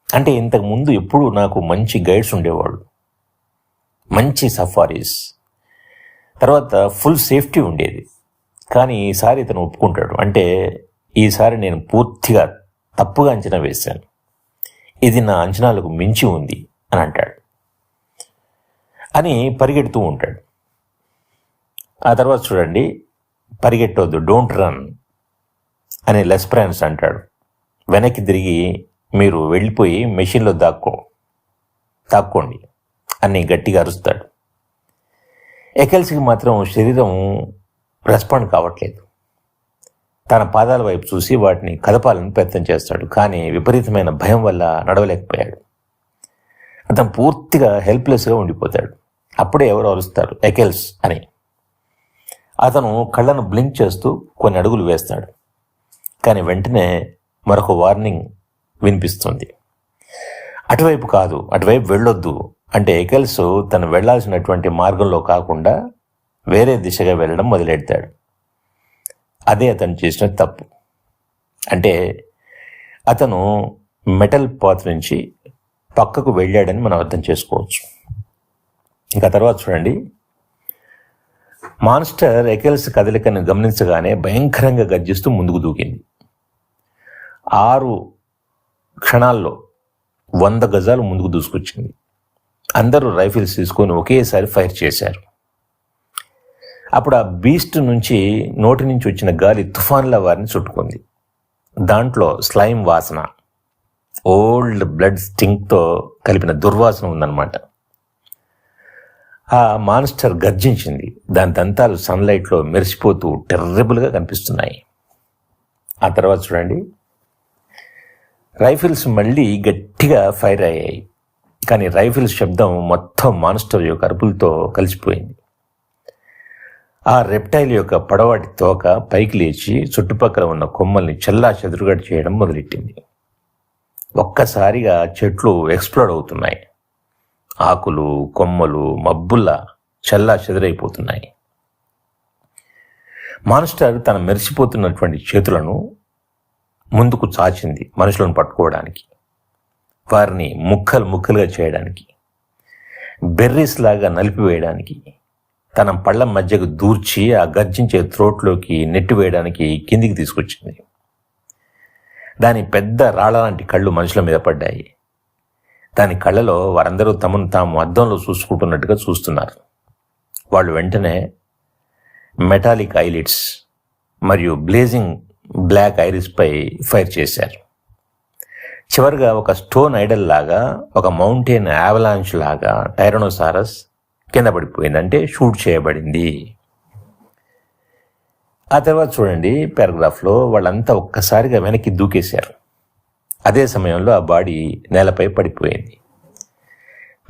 అంటే ఇంతకుముందు ఎప్పుడూ నాకు మంచి గైడ్స్ ఉండేవాళ్ళు, మంచి సఫారీస్, తర్వాత ఫుల్ సేఫ్టీ ఉండేది. కానీ ఈసారి ఇతను ఒప్పుకుంటాడు, అంటే ఈసారి నేను పూర్తిగా తప్పుగా అంచనా వేశాను, ఇది నా అంచనాలకు మించి ఉంది అని అంటాడు. అని పరిగెడుతూ ఉంటాడు. ఆ తర్వాత చూడండి, పరిగెట్టొద్దు, డోంట్ రన్ అని లెస్ప్రాన్స్ అంటాడు. వెనక్కి తిరిగి మీరు వెళ్ళిపోయి మెషిన్లో దాక్కోండి అని గట్టిగా అరుస్తాడు. ఎకెల్స్కి మాత్రం శరీరం రెస్పాండ్ కావట్లేదు. తన పాదాల వైపు చూసి వాటిని కదపాలని ప్రయత్నం చేస్తాడు, కానీ విపరీతమైన భయం వల్ల నడవలేకపోయాడు. అతను పూర్తిగా హెల్ప్లెస్గా ఉండిపోతాడు. అప్పుడే ఎవరు అరుస్తారు, ఎకెల్స్ అని. అతను కళ్ళను బ్లింక్ చేస్తూ కొన్ని అడుగులు వేస్తాడు, కానీ వెంటనే మరొక వార్నింగ్ వినిపిస్తుంది. అటువైపు కాదు, అటువైపు వెళ్ళొద్దు అంటే ఎకెల్స్ తను వెళ్లాల్సినటువంటి మార్గంలో కాకుండా వేరే దిశగా వెళ్ళడం మొదలెడతాడు. అదే అతను చేసిన తప్పు. అంటే అతను మెటల్ పాత్ నుంచి పక్కకు వెళ్ళాడని మనం అర్థం చేసుకోవచ్చు. ఇంకా తర్వాత చూడండి, మాన్స్టర్ ఎకెల్స్ కదలికను గమనించగానే భయంకరంగా గర్జిస్తూ ముందుకు దూకింది. 6 క్షణాల్లో 100 గజాలు ముందుకు దూసుకొచ్చింది. అందరూ రైఫిల్స్ తీసుకొని ఒకేసారి ఫైర్ చేశారు. అప్పుడు ఆ బీస్ట్ నోటి నుంచి వచ్చిన గాలి తుఫాన్లా వారిని చుట్టుకుంది. దాంట్లో స్లైమ్ వాసన, ఓల్డ్ బ్లడ్ స్టింక్తో కలిపిన దుర్వాసన ఉందన్నమాట. ఆ మాన్స్టర్ గర్జించింది. దాని దంతాలు సన్లైట్లో మెరిసిపోతూ టెర్రబుల్గా కనిపిస్తున్నాయి. ఆ తర్వాత చూడండి, రైఫిల్స్ మళ్ళీ గట్టిగా ఫైర్ అయ్యాయి. కానీ రైఫిల్స్ శబ్దం మొత్తం మాన్స్టర్ యొక్క అరుపులతో కలిసిపోయింది. ఆ రెప్టైల్ యొక్క పొడవాటి తోక పైకి లేచి చుట్టుపక్కల ఉన్న కొమ్మల్ని చెల్లా చెదురుగా చేయడం మొదలెట్టింది. ఒక్కసారిగా చెట్లు ఎక్స్ప్లోడ్ అవుతున్నాయి. ఆకులు, కొమ్మలు మబ్బుల్లా చెల్లా చెదురైపోతున్నాయి. మాన్స్టర్ తన మెరిసిపోతున్నటువంటి చేతులను ముందుకు చాచింది మనుషులను పట్టుకోవడానికి, వారిని ముక్కలు ముక్కలుగా చేయడానికి, బెర్రీస్ లాగా నలిపివేయడానికి, తన పళ్ళ మధ్యకు దూర్చి ఆ గర్జించే త్రోట్లోకి నెట్టివేయడానికి కిందికి తీసుకొచ్చింది. దాని పెద్ద రాళ్ళ లాంటి కళ్ళు మనుషుల మీద పడ్డాయి. దాని కళ్ళలో వారందరూ తమను తాము అద్దంలో చూసుకుంటున్నట్టుగా చూస్తున్నారు. వాళ్ళు వెంటనే మెటాలిక్ ఐలిడ్స్ మరియు బ్లేజింగ్ బ్లాక్ ఐరిస్పై ఫైర్ చేశారు. చివరిగా ఒక స్టోన్ ఐడల్ లాగా, ఒక మౌంటైన్ యావలాంచ్ లాగా టైరానోసారస్ కింద పడిపోయింది, అంటే షూట్ చేయబడింది. ఆ తర్వాత చూడండి, పారాగ్రాఫ్లో వాళ్ళంతా ఒక్కసారిగా వెనక్కి దూకేశారు. అదే సమయంలో ఆ బాడీ నేలపై పడిపోయింది.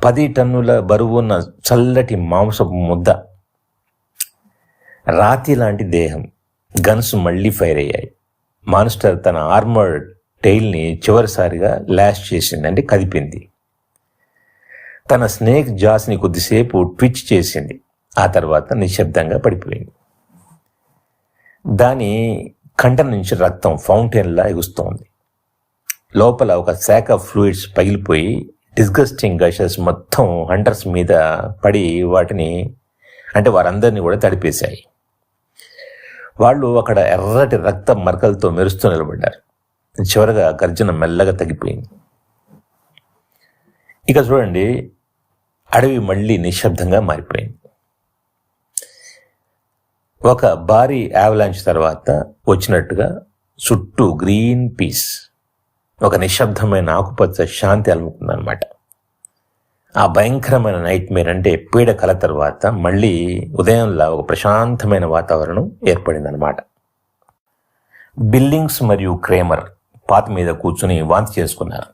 10 టన్నుల బరువున్న చల్లటి మాంసపు ముద్ద, రాతి లాంటి దేహం. గన్స్ మళ్ళీ ఫైర్ అయ్యాయి. మాన్స్టర్ తన ఆర్మర్డ్ టెయిల్ని చివరిసారిగా లాష్ చేసింది, అంటే కదిపింది. తన స్నేక్ జాస్ని కొద్దిసేపు ట్విచ్ చేసింది. ఆ తర్వాత నిశ్శబ్దంగా పడిపోయింది. దాని కంట నుంచి రక్తం ఫౌంటైన్లా ఎగుస్తోంది. లోపల ఒక శాఖ ఫ్లూయిడ్స్ పగిలిపోయి డిస్గస్టింగ్ గషెస్ మొత్తం హంటర్స్ మీద పడి వాటిని, అంటే వారందరినీ కూడా తడిపేశాయి. వాళ్ళు అక్కడ ఎర్రటి రక్త మరకలతో మెరుస్తూ నిలబడ్డారు. చివరగా గర్జన మెల్లగా తగ్గిపోయింది. ఇక చూడండి, అడవి మళ్ళీ నిశ్శబ్దంగా మారిపోయింది. ఒక భారీ యావలాంచ్ తర్వాత వచ్చినట్టుగా చుట్టూ గ్రీన్ పీస్, ఒక నిశ్శబ్దమైన ఆకుపచ్చ శాంతి అలుముకుందనమాట. ఆ భయంకరమైన నైట్ మేర్, అంటే పీడ కల తర్వాత మళ్ళీ ఉదయంలా ఒక ప్రశాంతమైన వాతావరణం ఏర్పడిందనమాట. బిల్లింగ్స్ మరియు క్రేమర్ పాత మీద కూర్చుని వాంతి చేసుకున్నారు.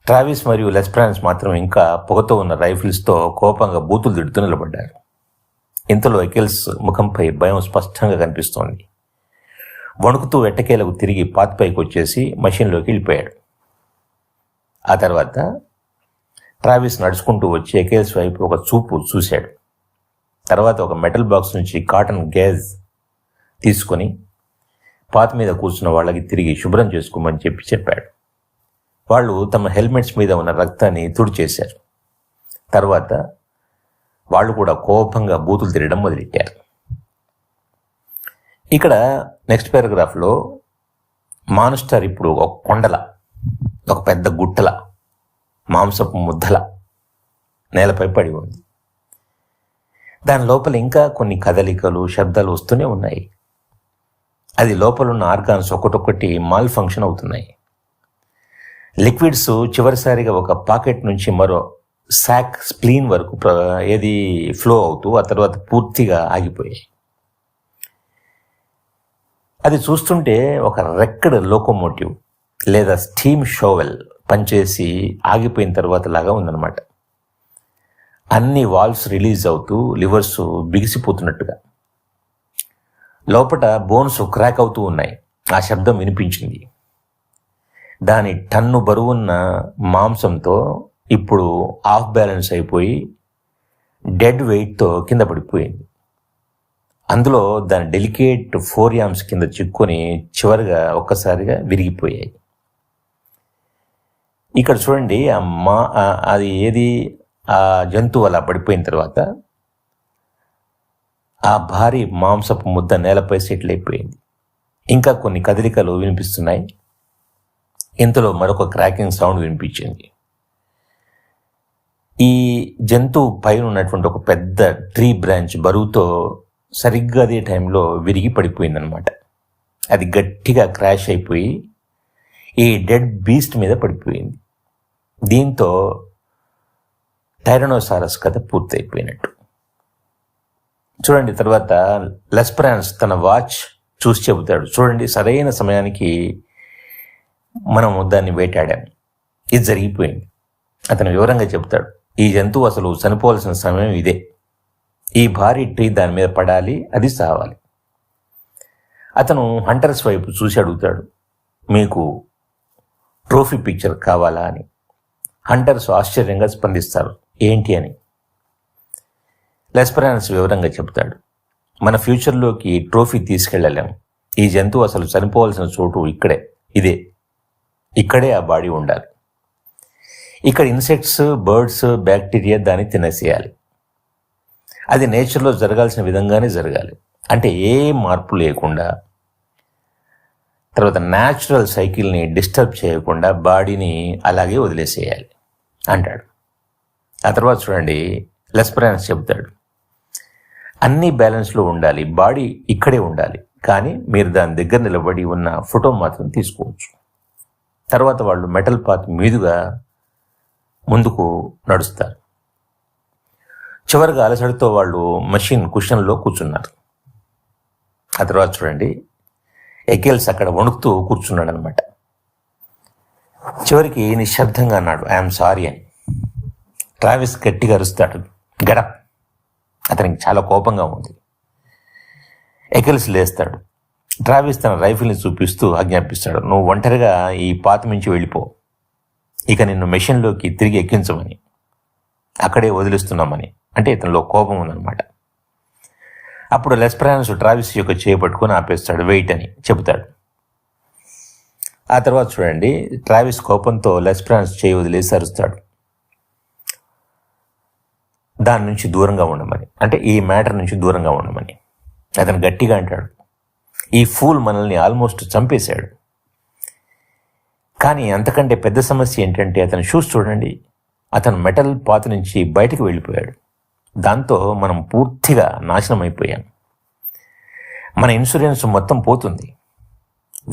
ట్రావిస్ మరియు లెస్ప్రాన్స్ మాత్రం ఇంకా పొగతో ఉన్న రైఫిల్స్తో కోపంగా బూతులు తిడుతూ నిలబడ్డారు. ఇంతలో ఎకెల్స్ ముఖంపై భయం స్పష్టంగా కనిపిస్తోంది. వణుకుతూ ఎట్టకేలకు తిరిగి పాత్పైకి వచ్చేసి మషిన్లోకి వెళ్ళిపోయాడు. ఆ తర్వాత ట్రావిస్ నడుచుకుంటూ వచ్చి ఎకెల్స్ వైపు ఒక చూపు చూశాడు. తర్వాత ఒక మెటల్ బాక్స్ నుంచి కాటన్ గ్యాజ్ తీసుకొని పాత మీద కూర్చున్న వాళ్ళకి తిరిగి శుభ్రం చేసుకోమని చెప్పాడు. వాళ్ళు తమ హెల్మెట్స్ మీద ఉన్న రక్తాన్ని తుడిచేశారు. తర్వాత వాళ్ళు కూడా కోపంగా బూతులు తిరగడం మొదలెట్టారు. ఇక్కడ నెక్స్ట్ పారాగ్రాఫ్లో మాన్స్టర్ ఇప్పుడు ఒక కొండల, ఒక పెద్ద గుట్టల, మాంసపు ముద్దల నేలపై పడి ఉంది. దాని లోపల ఇంకా కొన్ని కదలికలు, శబ్దాలు వస్తూనే ఉన్నాయి. అది లోపలున్న ఆర్గాన్స్ ఒకటొక్కటి మాల్ ఫంక్షన్ అవుతున్నాయి. లిక్విడ్స్ చివరిసారిగా ఒక పాకెట్ నుంచి మరో సాక్ స్ప్లీన్ వరకు ఫ్లో అవుతూ ఆ తర్వాత పూర్తిగా ఆగిపోయాయి. అది చూస్తుంటే ఒక రెక్కడ్ లోకోమోటివ్ లేదా స్టీమ్ షోవెల్ పనిచేసి ఆగిపోయిన తర్వాత లాగా ఉందన్నమాట. అన్ని వాల్వ్స్ రిలీజ్ అవుతూ లివర్స్ బిగిసిపోతున్నట్టుగా, లోపల బోన్స్ క్రాక్ అవుతూ ఉన్నాయి. ఆ శబ్దం వినిపించింది. దాని టన్ను బరువున్న మాంసంతో ఇప్పుడు ఆఫ్ బ్యాలెన్స్ అయిపోయి డెడ్ వెయిట్తో కింద పడిపోయింది. అందులో దాని డెలికేట్ ఫోర్యామ్స్ కింద చిక్కుని చివరిగా ఒక్కసారిగా విరిగిపోయాయి. ఇక్కడ చూడండి, అది ఏది, ఆ జంతువు అలా పడిపోయిన తర్వాత ఆ భారీ మాంసపు ముద్ద నేలపై సెటిల్ అయిపోయింది. ఇంకా కొన్ని కదలికలు వినిపిస్తున్నాయి. ఇంతలో మరొక క్రాకింగ్ సౌండ్ వినిపించింది. ఈ జంతువు పైన ఉన్నటువంటి ఒక పెద్ద ట్రీ బ్రాంచ్ బరువుతో సరిగ్గా అదే టైంలో విరిగి పడిపోయిందనమాట. అది గట్టిగా క్రాష్ అయిపోయి ఈ డెడ్ బీస్ట్ మీద పడిపోయింది. దీంతో టైరనోసారస్ కథ పూర్తయిపోయినట్టు. చూడండి, తర్వాత లెస్పరాన్స్ తన వాచ్ చూసి చెబుతాడు, చూడండి సరైన సమయానికి మనము దాన్ని వేటాడాం, ఇది జరిగిపోయింది. అతను వివరంగా చెబుతాడు, ఈ జంతువు అసలు చనిపోవాల్సిన సమయం ఇదే. ఈ భారీ ట్రీ దాని మీద పడాలి, అది సావాలి. అతను హంటర్స్ వైపు చూసి అడుగుతాడు, మీకు ట్రోఫీ పిక్చర్ కావాలా అని. హంటర్స్ ఆశ్చర్యంగా స్పందిస్తారు, ఏంటి అని. లెస్పరాన్స్ వివరంగా చెబుతాడు, మన ఫ్యూచర్లోకి ట్రోఫీ తీసుకెళ్ళలేం. ఈ జంతువు అసలు చనిపోవాల్సిన చోటు ఇక్కడే ఆ బాడీ ఉండాలి. ఇక్కడ ఇన్సెక్ట్స్, బర్డ్స్, బ్యాక్టీరియా దాన్ని తినేసేయాలి. అది నేచర్లో జరగాల్సిన విధంగానే జరగాలి. అంటే ఏ మార్పు లేకుండా, తర్వాత న్యాచురల్ సైకిల్ని డిస్టర్బ్ చేయకుండా బాడీని అలాగే వదిలేసేయాలి అంటాడు. ఆ తర్వాత చూడండి, లెస్పరాన్స్ చెబుతాడు, అన్నీ బ్యాలెన్స్లో ఉండాలి, బాడీ ఇక్కడే ఉండాలి, కానీ మీరు దాని దగ్గర నిలబడి ఉన్న ఫోటో మాత్రం తీసుకోవచ్చు. తర్వాత వాళ్ళు మెటల్ పాత్ మీదుగా ముందుకు నడుస్తారు. చివరిగా అలసడితో వాళ్ళు మెషిన్ కుషన్లో కూర్చున్నారు. ఆ తర్వాత చూడండి, ఎకెల్స్ అక్కడ వణుకుతూ కూర్చున్నాడు అనమాట. చివరికి నిశ్శబ్దంగా అన్నాడు, ఐఎమ్ సారీ అని. ట్రావిస్ గట్టిగా అరుస్తాడు, గడప్. అతనికి చాలా కోపంగా ఉంది. ఎకెల్స్ లేస్తాడు. ట్రావిస్ తన రైఫిల్ని చూపిస్తూ ఆజ్ఞాపిస్తాడు, నువ్వు ఒంటరిగా ఈ పాత నుంచి వెళ్ళిపో, ఇక నిన్ను మెషిన్లోకి తిరిగి ఎక్కించమని, అక్కడే వదిలిస్తున్నామని. అంటే ఇతనిలో కోపం ఉందన్నమాట. అప్పుడు లెస్పరాన్స్ ట్రావిస్ యొక్క చేపట్టుకొని ఆపేస్తాడు, వెయిట్ అని చెబుతాడు. ఆ తర్వాత చూడండి, ట్రావిస్ కోపంతో లెస్పరాన్స్ చేయి వదిలేసి అరుస్తాడు, దాని నుంచి దూరంగా ఉండమని, అంటే ఈ మ్యాటర్ నుంచి దూరంగా ఉండమని. అతను గట్టిగా అంటాడు, ఈ ఫూల్ మనల్ని ఆల్మోస్ట్ చంపేశాడు. కానీ అంతకంటే పెద్ద సమస్య ఏంటంటే అతని షూస్ చూడండి, అతను మెటల్ పాత నుంచి బయటకు వెళ్ళిపోయాడు. దాంతో మనం పూర్తిగా నాశనం అయిపోయాం. మన ఇన్సూరెన్స్ మొత్తం పోతుంది,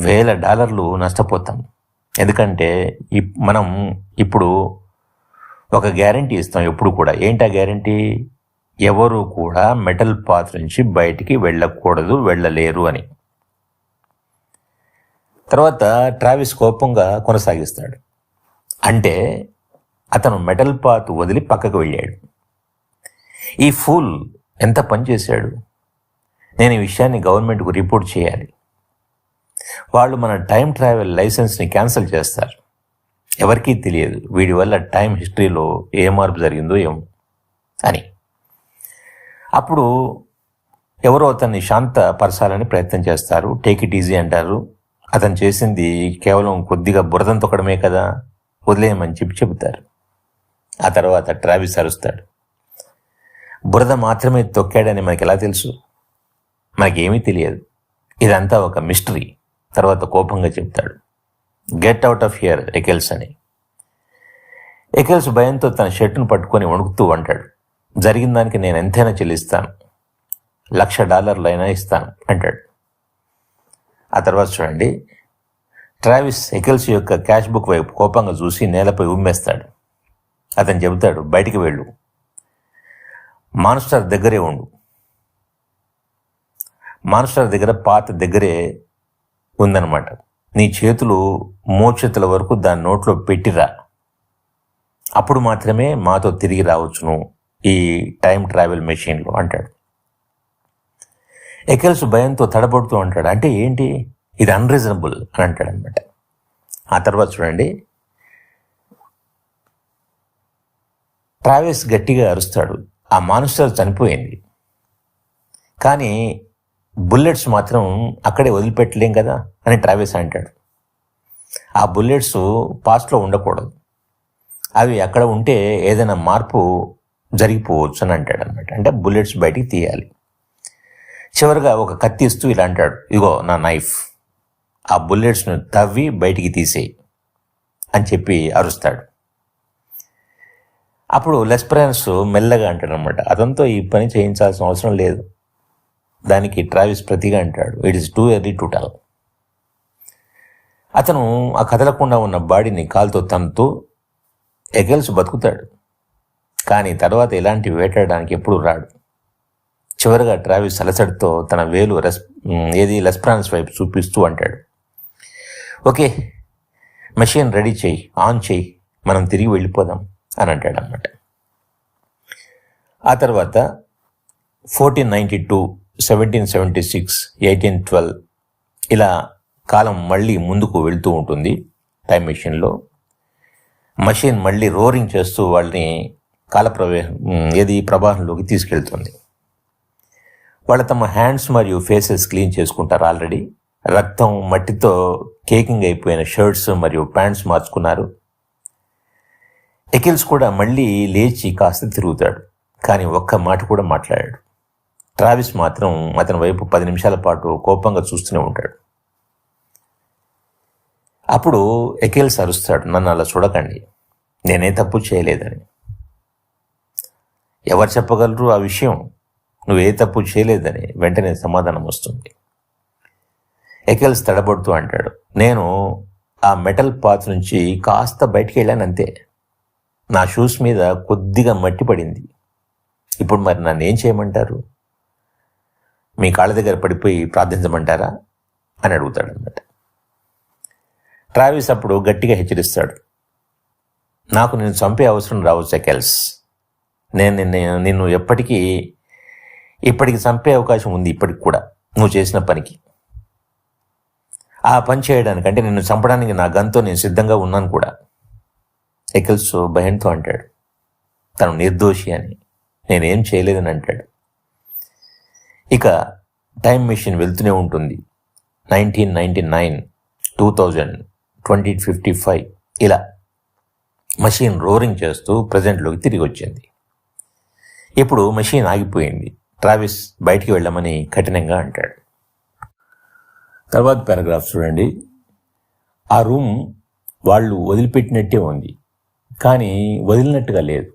$1000 నష్టపోతాం. ఎందుకంటే మనం ఇప్పుడు ఒక గ్యారంటీ ఇస్తాం ఎప్పుడు కూడా. ఏంటా గ్యారంటీ? ఎవరు కూడా మెటల్ పాత్ నుంచి బయటికి వెళ్ళకూడదు, వెళ్ళలేరు అని. తర్వాత ట్రావిస్ కోపంగా కొనసాగిస్తాడు, అంటే అతను మెటల్ పాత్ వదిలి పక్కకు వెళ్ళాడు. ఈ ఫూల్ ఎంత పనిచేశాడు. నేను ఈ విషయాన్ని గవర్నమెంట్కు రిపోర్ట్ చేయాలి. వాళ్ళు మన టైం ట్రావెల్ లైసెన్స్ని క్యాన్సిల్ చేస్తారు. ఎవరికీ తెలియదు వీడి వల్ల టైం హిస్టరీలో ఏ మార్పు జరిగిందో ఏమో అని. అప్పుడు ఎవరో అతన్ని శాంతపరచాలని ప్రయత్నం చేస్తారు. టేక్ ఇట్ ఈజీ అంటారు. అతను చేసింది కేవలం కొద్దిగా బురదం తొక్కడమే కదా, వదిలేయమని చెబుతారు. ఆ తర్వాత ట్రావిస్ అరుస్తాడు, బురద మాత్రమే తొక్కాడని మనకి ఎలా తెలుసు? మనకేమీ తెలియదు, ఇదంతా ఒక మిస్టరీ. తర్వాత కోపంగా చెప్తాడు, గెట్ అవుట్ ఆఫ్ హియర్ ఎకెల్స్ అని. ఎకెల్స్ భయంతో తన షర్టును పట్టుకొని వణుకుతూ అంటాడు, జరిగిన దానికి నేను ఎంతైనా చెల్లిస్తాను, $1,00,000 అయినా ఇస్తాను అంటాడు. ఆ తర్వాత చూడండి, ట్రావిస్ ఎకెల్స్ యొక్క క్యాష్ బుక్ వైపు కోపంగా చూసి నేలపై ఉమ్మేస్తాడు. అతను చెబుతాడు, బయటికి వెళ్ళు, మాన్స్టర్ దగ్గరే ఉండు. మాన్స్టర్ దగ్గర పాత దగ్గరే ఉందన్నమాట. నీ చేతులు మోచేతుల వరకు దాని నోట్లో పెట్టిరా, అప్పుడు మాత్రమే మాతో తిరిగి రావచ్చును ఈ టైం ట్రావెల్ మెషిన్లో అంటాడు. ఎకెల్స్ భయంతో తడబడుతూ అంటాడు, అంటే ఏంటి, ఇది అన్రీజనబుల్ అని అంటాడు అనమాట. ఆ తర్వాత చూడండి, ట్రావిస్ గట్టిగా అరుస్తాడు, ఆ మాన్స్టర్ చనిపోయింది, కానీ బుల్లెట్స్ మాత్రం అక్కడే వదిలిపెట్టలేం కదా అని ట్రావిస్ అంటాడు. ఆ బుల్లెట్స్ పాస్ట్లో ఉండకూడదు, అవి అక్కడ ఉంటే ఏదైనా మార్పు జరిగిపోవచ్చు అని అంటాడు అనమాట. అంటే బుల్లెట్స్ బయటికి తీయాలి. చివరిగా ఒక కత్తి ఇస్తూ ఇలా అంటాడు, ఇగో నా నైఫ్, ఆ బుల్లెట్స్ను తవ్వి బయటికి తీసేయి అని చెప్పి అరుస్తాడు. అప్పుడు లెస్పరెన్స్ మెల్లగా అంటాడు అనమాట, అతనితో ఈ పని చేయించాల్సిన అవసరం లేదు. దానికి ట్రావిస్ ప్రతిగా అంటాడు, it is too early to tell. అతను ఆ కదలకుండా ఉన్న బాడీని కాలుతో తన్నుతూ ఎగెల్స్ బతుకుతాడు, కానీ తర్వాత ఇలాంటివి వేటాడడానికి ఎప్పుడూ రాడు. చివరిగా ట్రావిస్ అలసడితో తన వేలు లెస్పరాన్స్ వైపు చూపిస్తూ అంటాడు, ఓకే, మెషిన్ రెడీ చేయి, ఆన్ చేయి, మనం తిరిగి వెళ్ళిపోదాం అని అంటాడు అన్నమాట. ఆ తర్వాత 1492, 1776, 1812 ఇలా కాలం మళ్ళీ ముందుకు వెళ్తూ ఉంటుంది. టైం మెషిన్లో మషిన్ మళ్ళీ రోరింగ్ చేస్తూ వాళ్ళని ప్రవాహంలోకి తీసుకెళ్తుంది. వాళ్ళు తమ హ్యాండ్స్ మరియు ఫేసెస్ క్లీన్ చేసుకుంటారు. ఆల్రెడీ రక్తం మట్టితో కేకింగ్ అయిపోయిన షర్ట్స్ మరియు ప్యాంట్స్ మార్చుకున్నారు. ఎకిల్స్ కూడా మళ్ళీ లేచి కాస్త తిరుగుతాడు, కానీ ఒక్క మాట కూడా మాట్లాడాడు. ట్రావిస్ మాత్రం అతని వైపు 10 నిమిషాల పాటు కోపంగా చూస్తూనే ఉంటాడు. అప్పుడు ఎకిల్స్ అరుస్తాడు, నన్ను అలా చూడకండి, నేనే తప్పు చేయలేదని. ఎవరు చెప్పగలరు ఆ విషయం? నువ్వే తప్పు చేయలేదని వెంటనే సమాధానం వస్తుంది. ఎకిల్స్ తడబడుతూ అంటాడు, నేను ఆ మెటల్ పాత్ నుంచి కాస్త బయటికి వెళ్ళాను అంతే. నా షూస్ మీద కొద్దిగా మట్టి పడింది. ఇప్పుడు మరి నన్ను ఏం చేయమంటారు? మీ కాళ్ళ దగ్గర పడిపోయి ప్రార్థించమంటారా అని అడుగుతాడు అన్నమాట. ట్రావిస్ అప్పుడు గట్టిగా హెచ్చరిస్తాడు, నాకు నేను చంపే అవసరం రావచ్చు ఎకిల్స్. నేను నిన్ను ఇప్పటికి చంపే అవకాశం ఉంది, ఇప్పటికి కూడా నువ్వు చేసిన పనికి. ఆ పని చేయడానికి అంటే నిన్ను చంపడానికి నా గన్తో నేను సిద్ధంగా ఉన్నాను కూడా. ఎకిల్స్ భయంతో అంటాడు, తను నిర్దోషి అని, నేనేం చేయలేదని అంటాడు. ఇక టైం మెషిన్ వెళ్తూనే ఉంటుంది. 1999, 2000, 2055 ఇలా మషిన్ రోరింగ్ చేస్తూ ప్రజెంట్లోకి తిరిగి వచ్చింది. ఇప్పుడు మషిన్ ఆగిపోయింది. ట్రావిస్ బయటికి వెళ్ళమని కఠినంగా అంటాడు. తర్వాత పారాగ్రాఫ్ చూడండి. ఆ రూమ్ వాళ్ళు వదిలిపెట్టినట్టే ఉంది, కానీ వదిలినట్టుగా లేదు.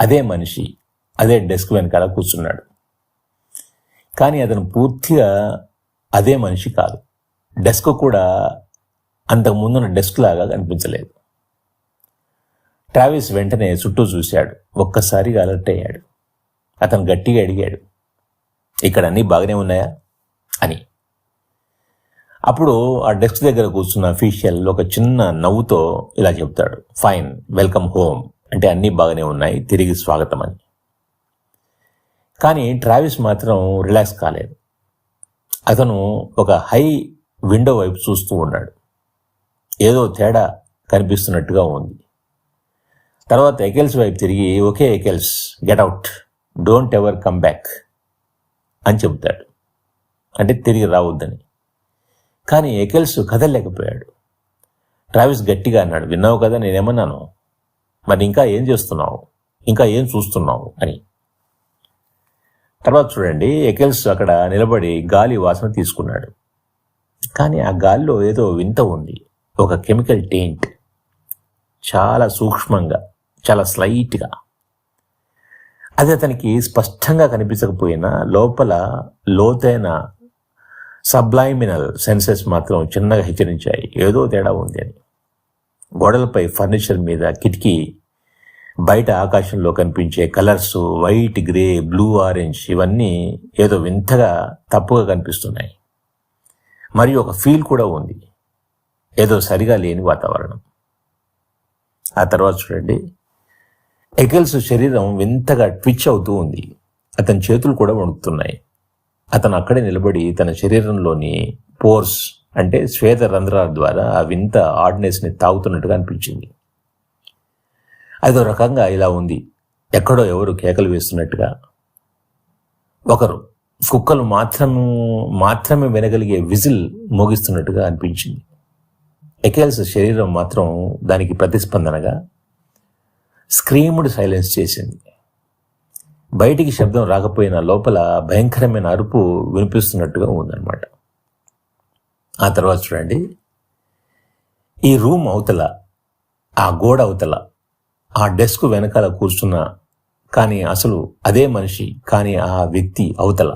అదే మనిషి అదే డెస్క్ వెనకాల కూర్చున్నాడు, కానీ అతను పూర్తిగా అదే మనిషి కాదు. డెస్క్ కూడా అంతకుముందున్న డెస్క్ లాగా కనిపించలేదు. ట్రావిస్ వెంటనే చుట్టూ చూశాడు, ఒక్కసారిగా అలర్ట్ అయ్యాడు. అతను గట్టిగా అడిగాడు, ఇక్కడ అన్నీ బాగానే ఉన్నాయా అని. అప్పుడు ఆ డెస్క్ దగ్గర కూర్చున్న అఫీషియల్ ఒక చిన్న నవ్వుతో ఇలా చెప్తాడు, ఫైన్, వెల్కమ్ హోమ్, అంటే అన్నీ బాగానే ఉన్నాయి, తిరిగి స్వాగతం అని. కానీ ట్రావిస్ మాత్రం రిలాక్స్ కాలేదు. అతను ఒక హై విండో వైపు చూస్తూ ఉన్నాడు. ఏదో తేడా కనిపిస్తున్నట్టుగా ఉంది. తర్వాత ఎకిల్స్ వైపు తిరిగి, okay Eccles, get out, don't ever come back అని చెబుతాడు, అంటే తిరిగి రావద్దని. కానీ ఎకిల్స్ కదలలేకపోయాడు. ట్రావిస్ గట్టిగా అన్నాడు, విన్నావు కదా నేనేమన్నాను, మరి ఇంకా ఏం చేస్తున్నావు, ఇంకా ఏం చూస్తున్నావు అని. తర్వాత చూడండి, ఎకిల్స్ అక్కడ నిలబడి గాలి వాసన తీసుకున్నాడు. కానీ ఆ గాలిలో ఏదో వింత ఉంది, ఒక కెమికల్ టెయింట్, చాలా సూక్ష్మంగా, చాలా స్లైట్గా. అది అతనికి స్పష్టంగా కనిపించకపోయినా లోపల లోతైన సబ్లైమినల్ సెన్సెస్ మాత్రం చిన్నగా హెచ్చరించాయి, ఏదో తేడా ఉంది అని. గోడలపై ఫర్నిచర్ మీద, కిటికీ బయట ఆకాశంలో కనిపించే colours, white, grey, blue, orange, ఇవన్నీ ఏదో వింతగా తప్పుగా కనిపిస్తున్నాయి. మరియు ఒక ఫీల్ కూడా ఉంది, ఏదో సరిగా లేని వాతావరణం. ఆ తర్వాత చూడండి, ఎకిల్స్ శరీరం వింతగా ట్విచ్ అవుతూ ఉంది. అతని చేతులు కూడా వణుకుతున్నాయి. అతను అక్కడే నిలబడి తన శరీరంలోని పోర్స్, అంటే శ్వేత రంధ్రాల ద్వారా ఆ వింత ఆర్డినెస్ని తాగుతున్నట్టుగా అనిపించింది. అదో రకంగా ఇలా ఉంది. ఎక్కడో ఎవరు కేకలు వేస్తున్నట్టుగా, ఒకరు కుక్కలు మాత్రమే వినగలిగే విజిల్ మోగిస్తున్నట్టుగా అనిపించింది. ఎకెల్స్ శరీరం మాత్రం దానికి ప్రతిస్పందనగా స్క్రీమ్డ్ సైలెన్స్ చేసింది. బయటికి శబ్దం రాకపోయినా లోపల భయంకరమైన అరుపు వినిపిస్తున్నట్టుగా ఉందన్నమాట. ఆ తర్వాత చూడండి, ఈ రూమ్ అవతల, ఆ గోడ అవతల, ఆ డెస్క్ వెనకాల కూర్చున్న కానీ అసలు అదే మనిషి కానీ ఆ వ్యక్తి అవతల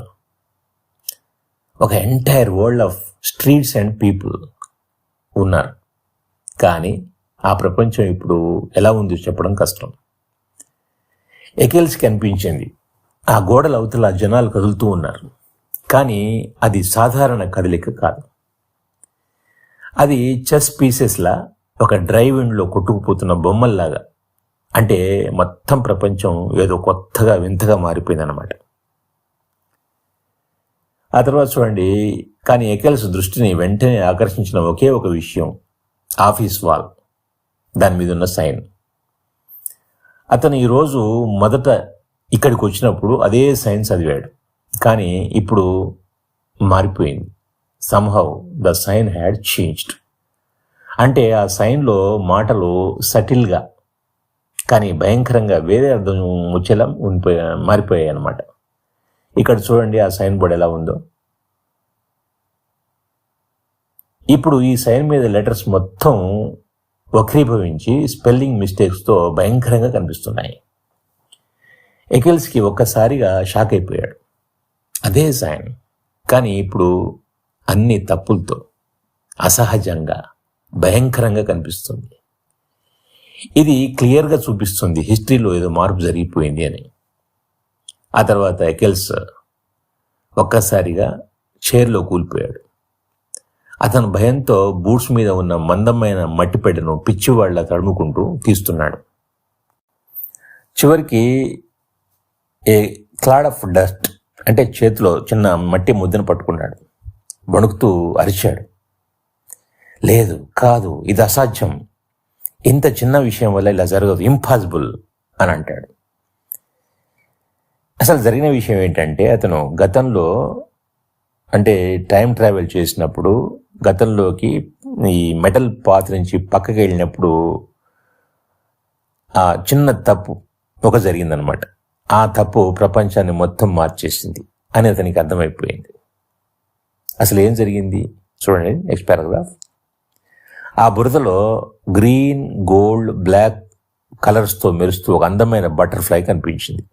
ఒక entire world of streets and people ఉన్నారు. కానీ ఆ ప్రపంచం ఇప్పుడు ఎలా ఉందో చెప్పడం కష్టం. ఎకెల్స్కి అనిపించింది ఆ గోడల అవతల జనాలు కదులుతూ ఉన్నారు, కానీ అది సాధారణ కదలిక కాదు. అది చెస్ పీసెస్లా, ఒక డ్రైవ్ ఇన్లో కొట్టుకుపోతున్న బొమ్మల్లాగా. అంటే మొత్తం ప్రపంచం ఏదో కొత్తగా వింతగా మారిపోయిందన్నమాట. ఆ తర్వాత చూడండి, కానీ ఎకెల్స్ దృష్టిని వెంటనే ఆకర్షించిన ఒకే ఒక విషయం, ఆఫీస్ వాల్, దాని మీద ఉన్న సైన్. అతను ఈరోజు మొదట ఇక్కడికి వచ్చినప్పుడు అదే సైన్ చదివాడు, కానీ ఇప్పుడు మారిపోయింది. Somehow the sign had changed. అంటే ఆ సైన్లో మాటలు సటిల్గా కానీ భయంకరంగా వేరే అర్థం వచ్చేలా మారిపోయాయి అన్నమాట. ఇక్కడ చూడండి ఆ సైన్ బోర్డ్ ఎలా ఉందో. ఇప్పుడు ఈ సైన్ మీద లెటర్స్ మొత్తం వక్రీభవించి స్పెల్లింగ్ మిస్టేక్స్తో భయంకరంగా కనిపిస్తున్నాయి. ఎకెల్స్కి ఒక్కసారిగా షాక్ అయిపోయాడు. అదే సైన్, కానీ ఇప్పుడు అన్ని తప్పులతో అసహజంగా భయంకరంగా కనిపిస్తుంది. ఇది క్లియర్గా చూపిస్తుంది హిస్టరీలో ఏదో మార్పు జరిగిపోయింది అని. ఆ తర్వాత ఎకెల్స్ ఒక్కసారిగా చైర్లో కూలిపోయాడు. అతను భయంతో బూట్స్ మీద ఉన్న మందమైన మట్టిపెడ్డను పిచ్చివాళ్ల తడుముకుంటూ తీస్తున్నాడు. చివరికి ఏ క్లాడ్ ఆఫ్ డస్ట్, అంటే చేతిలో చిన్న మట్టి ముద్దను పట్టుకున్నాడు. వణుకుతూ అరిచాడు, లేదు, కాదు, ఇది అసాధ్యం, ఇంత చిన్న విషయం వల్ల ఇలా జరగదు, ఇంపాసిబుల్ అని అంటాడు. అసలు జరిగిన విషయం ఏంటంటే, అతను గతంలో అంటే టైం ట్రావెల్ చేసినప్పుడు గతంలోకి ఈ మెటల్ పాత్ నుంచి పక్కకి వెళ్ళినప్పుడు ఆ చిన్న తప్పు ఒక జరిగిందనమాట. ఆ తప్పు ప్రపంచాన్ని మొత్తం మార్చేసింది అని అతనికి అర్థమైపోయింది. అసలు ఏం జరిగింది చూడండి, నెక్స్ట్ పారాగ్రాఫ్. ఆ బురదలో గ్రీన్, గోల్డ్, బ్లాక్ కలర్స్తో మెరుస్తూ ఒక అందమైన బటర్ఫ్లై కనిపించింది.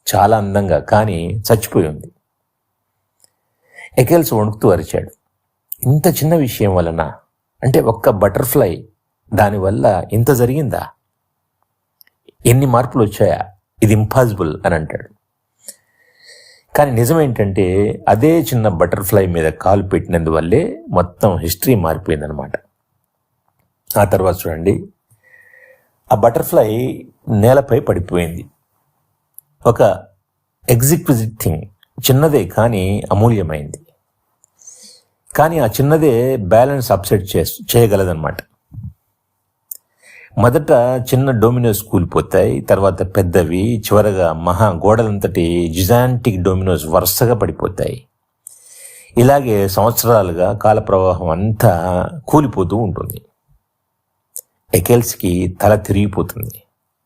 చాలా అందంగా, కానీ చచ్చిపోయి ఉంది. ఎకెల్స్ వణుకుతూ అరిచాడు, ఇంత చిన్న విషయం వలన, అంటే ఒక్క బటర్ఫ్లై, దానివల్ల ఇంత జరిగిందా, ఎన్ని మార్పులు వచ్చాయా, ఇది ఇంపాసిబుల్ అని అంటాడు. కానీ నిజమేంటంటే అదే చిన్న బటర్ఫ్లై మీద కాలు పెట్టినందువల్లే మొత్తం హిస్టరీ మారిపోయిందనమాట. ఆ తర్వాత చూడండి, ఆ బటర్ఫ్లై నేలపై పడిపోయింది. ఒక ఎగ్జిక్విజిట్ థింగ్, చిన్నదే కానీ అమూల్యమైంది. కానీ ఆ చిన్నదే బ్యాలెన్స్ అప్సెట్ చేయగలదన్నమాట. మొదట చిన్న డొమినోస్ కూలిపోతాయి, తర్వాత పెద్దవి, చివరగా మహా గోడలంతటి జిజాంటిక్ డొమినోస్ వరుసగా పడిపోతాయి. ఇలాగే సంవత్సరాలుగా కాల ప్రవాహం అంతా కూలిపోతూ ఉంటుంది. ఎకెల్స్కి తల తిరిగిపోతుంది.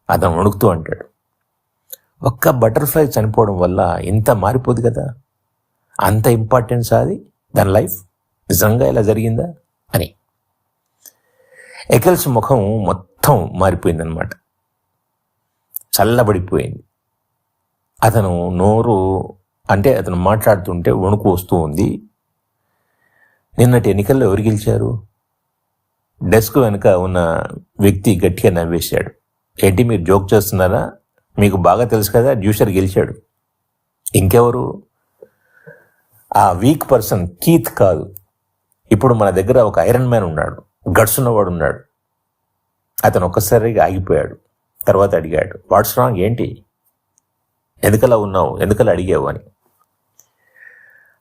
అతను వణుకుతూ అంటాడు, ఒక్క బటర్ఫ్లై చనిపోవడం వల్ల ఇంత మారిపోదు కదా, అంత ఇంపార్టెన్స్ అది దాని లైఫ్, నిజంగా ఇలా జరిగిందా అని. ఎకెల్స్ ముఖం మొత్తం మారిపోయిందనమాట, చల్లబడిపోయింది. అతను అతను మాట్లాడుతుంటే వణుకు వస్తూ ఉంది. నిన్నటి ఎన్నికల్లో ఎవరు గెలిచారు? డెస్క్ వెనుక ఉన్న వ్యక్తి గట్టిగా నవ్వేశాడు. ఏంటి మీరు జోక్ చేస్తున్నారా? మీకు బాగా తెలుసు కదా, డ్యూషర్ గెలిచాడు. ఇంకెవరు? ఆ వీక్ పర్సన్ కీత్ కాదు. ఇప్పుడు మన దగ్గర ఒక ఐరన్ మ్యాన్ ఉన్నాడు, గట్స్ ఉన్నవాడు ఉన్నాడు. అతను ఒక్కసారిగా ఆగిపోయాడు. తర్వాత అడిగాడు, వాట్స్ రాంగ్, ఏంటి, ఎందుకలా ఉన్నావు, ఎందుకలా అడిగావు అని.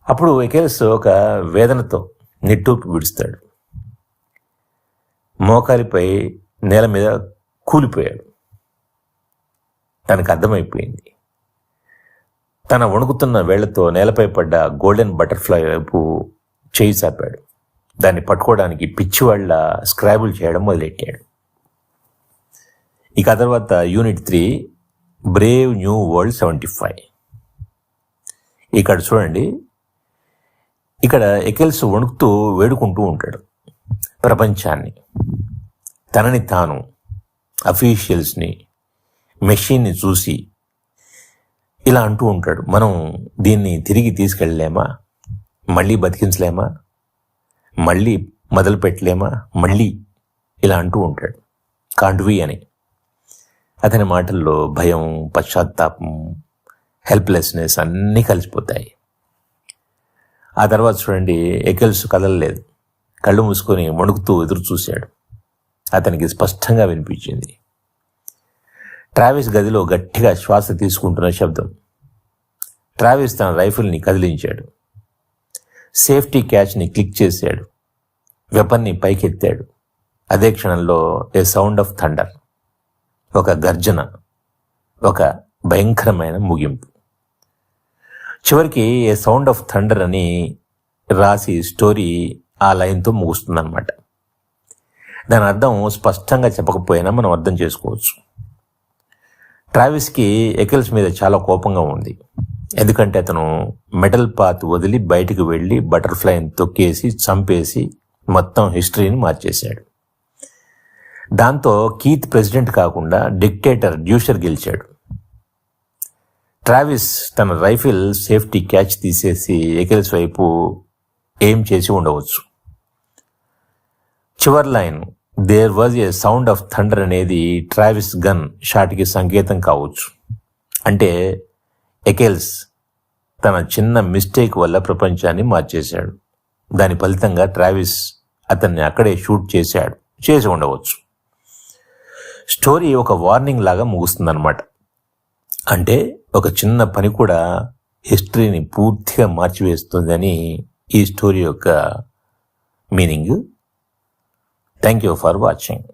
అప్పుడు ఎకెల్స్ ఒక వేదనతో నిట్టూర్పు విడుస్తాడు. మోకాలిపై నేల మీద కూలిపోయాడు. తనకు అర్థమైపోయింది. తన వణుకుతున్న వేళ్లతో నేలపై పడ్డ గోల్డెన్ బటర్ఫ్లై వైపు చేయి చాపాడు. దాన్ని పట్టుకోవడానికి పిచ్చివాళ్ల స్క్రాబుల్ చేయడం మొదలెట్టాడు. ఇక ఆ తర్వాత యూనిట్ 3 బ్రేవ్ న్యూ వరల్డ్ 75. ఇక్కడ చూడండి, ఇక్కడ ఎకెల్స్ వణుకుతూ వేడుకుంటూ ఉంటాడు ప్రపంచాన్ని, తనని తాను, అఫీషియల్స్ని, మెషిన్ని చూసి ఇలా అంటూ ఉంటాడు, మనం దీన్ని తిరిగి తీసుకెళ్ళలేమా, మళ్ళీ బతికించలేమా, మళ్ళీ మొదలు పెట్టలేమా, మళ్ళీ ఇలా అంటూ ఉంటాడు కాంట్వి అని. అతని మాటల్లో భయం, పశ్చాత్తాపం, హెల్ప్లెస్నెస్ అన్నీ కలిసిపోతాయి. ఆ తర్వాత చూడండి, ఎకెల్స్ కదలలేదు, కళ్ళు మూసుకొని వణుకుతూ ఎదురు చూశాడు. అతనికి స్పష్టంగా వినిపించింది ట్రావిస్ గదిలో గట్టిగా శ్వాస తీసుకుంటున్న శబ్దం. ట్రావిస్ తన రైఫిల్ని కదిలించాడు, సేఫ్టీ క్యాచ్ని క్లిక్ చేశాడు, వెపన్ని పైకెత్తాడు. అదే క్షణంలో ఏ సౌండ్ ఆఫ్ థండర్, ఒక గర్జన, ఒక భయంకరమైన ముగింపు. చివరికి ఏ సౌండ్ ఆఫ్ థండర్ అని రాసి స్టోరీ ఆ లైన్తో ముగుస్తుందన్నమాట. దాని అర్థం స్పష్టంగా చెప్పకపోయినా మనం అర్థం చేసుకోవచ్చు. ట్రావిస్కి ఎకెల్స్ మీద చాలా కోపంగా ఉంది. ఎందుకంటే అతను మెటల్ పాత్ వదిలి బయటికి వెళ్ళి బటర్ఫ్లైని తొక్కేసి చంపేసి మొత్తం హిస్టరీని మార్చేశాడు. దాంతో కీత్ ప్రెసిడెంట్ కాకుండా డిక్టేటర్ డ్యూషర్ గెలిచాడు. ట్రావిస్ తన రైఫిల్ సేఫ్టీ క్యాచ్ తీసేసి ఎకెల్స్ వైపు ఎయిమ్ చేసి ఉండవచ్చు. చివరి line there was a sound of thunder అనేది ట్రావిస్ గన్ షాట్కి సంకేతం కావచ్చు. అంటే ఎకెల్స్ తన చిన్న మిస్టేక్ వల్ల ప్రపంచాన్ని మార్చేశాడు. దాని ఫలితంగా ట్రావిస్ అతన్ని అక్కడే షూట్ చేసి ఉండవచ్చు. స్టోరీ ఒక వార్నింగ్ లాగా ముగుస్తుందన్నమాట. అంటే ఒక చిన్న పని కూడా హిస్టరీని పూర్తిగా మార్చివేస్తుందని ఈ స్టోరీ యొక్క meaning. Thank you for watching.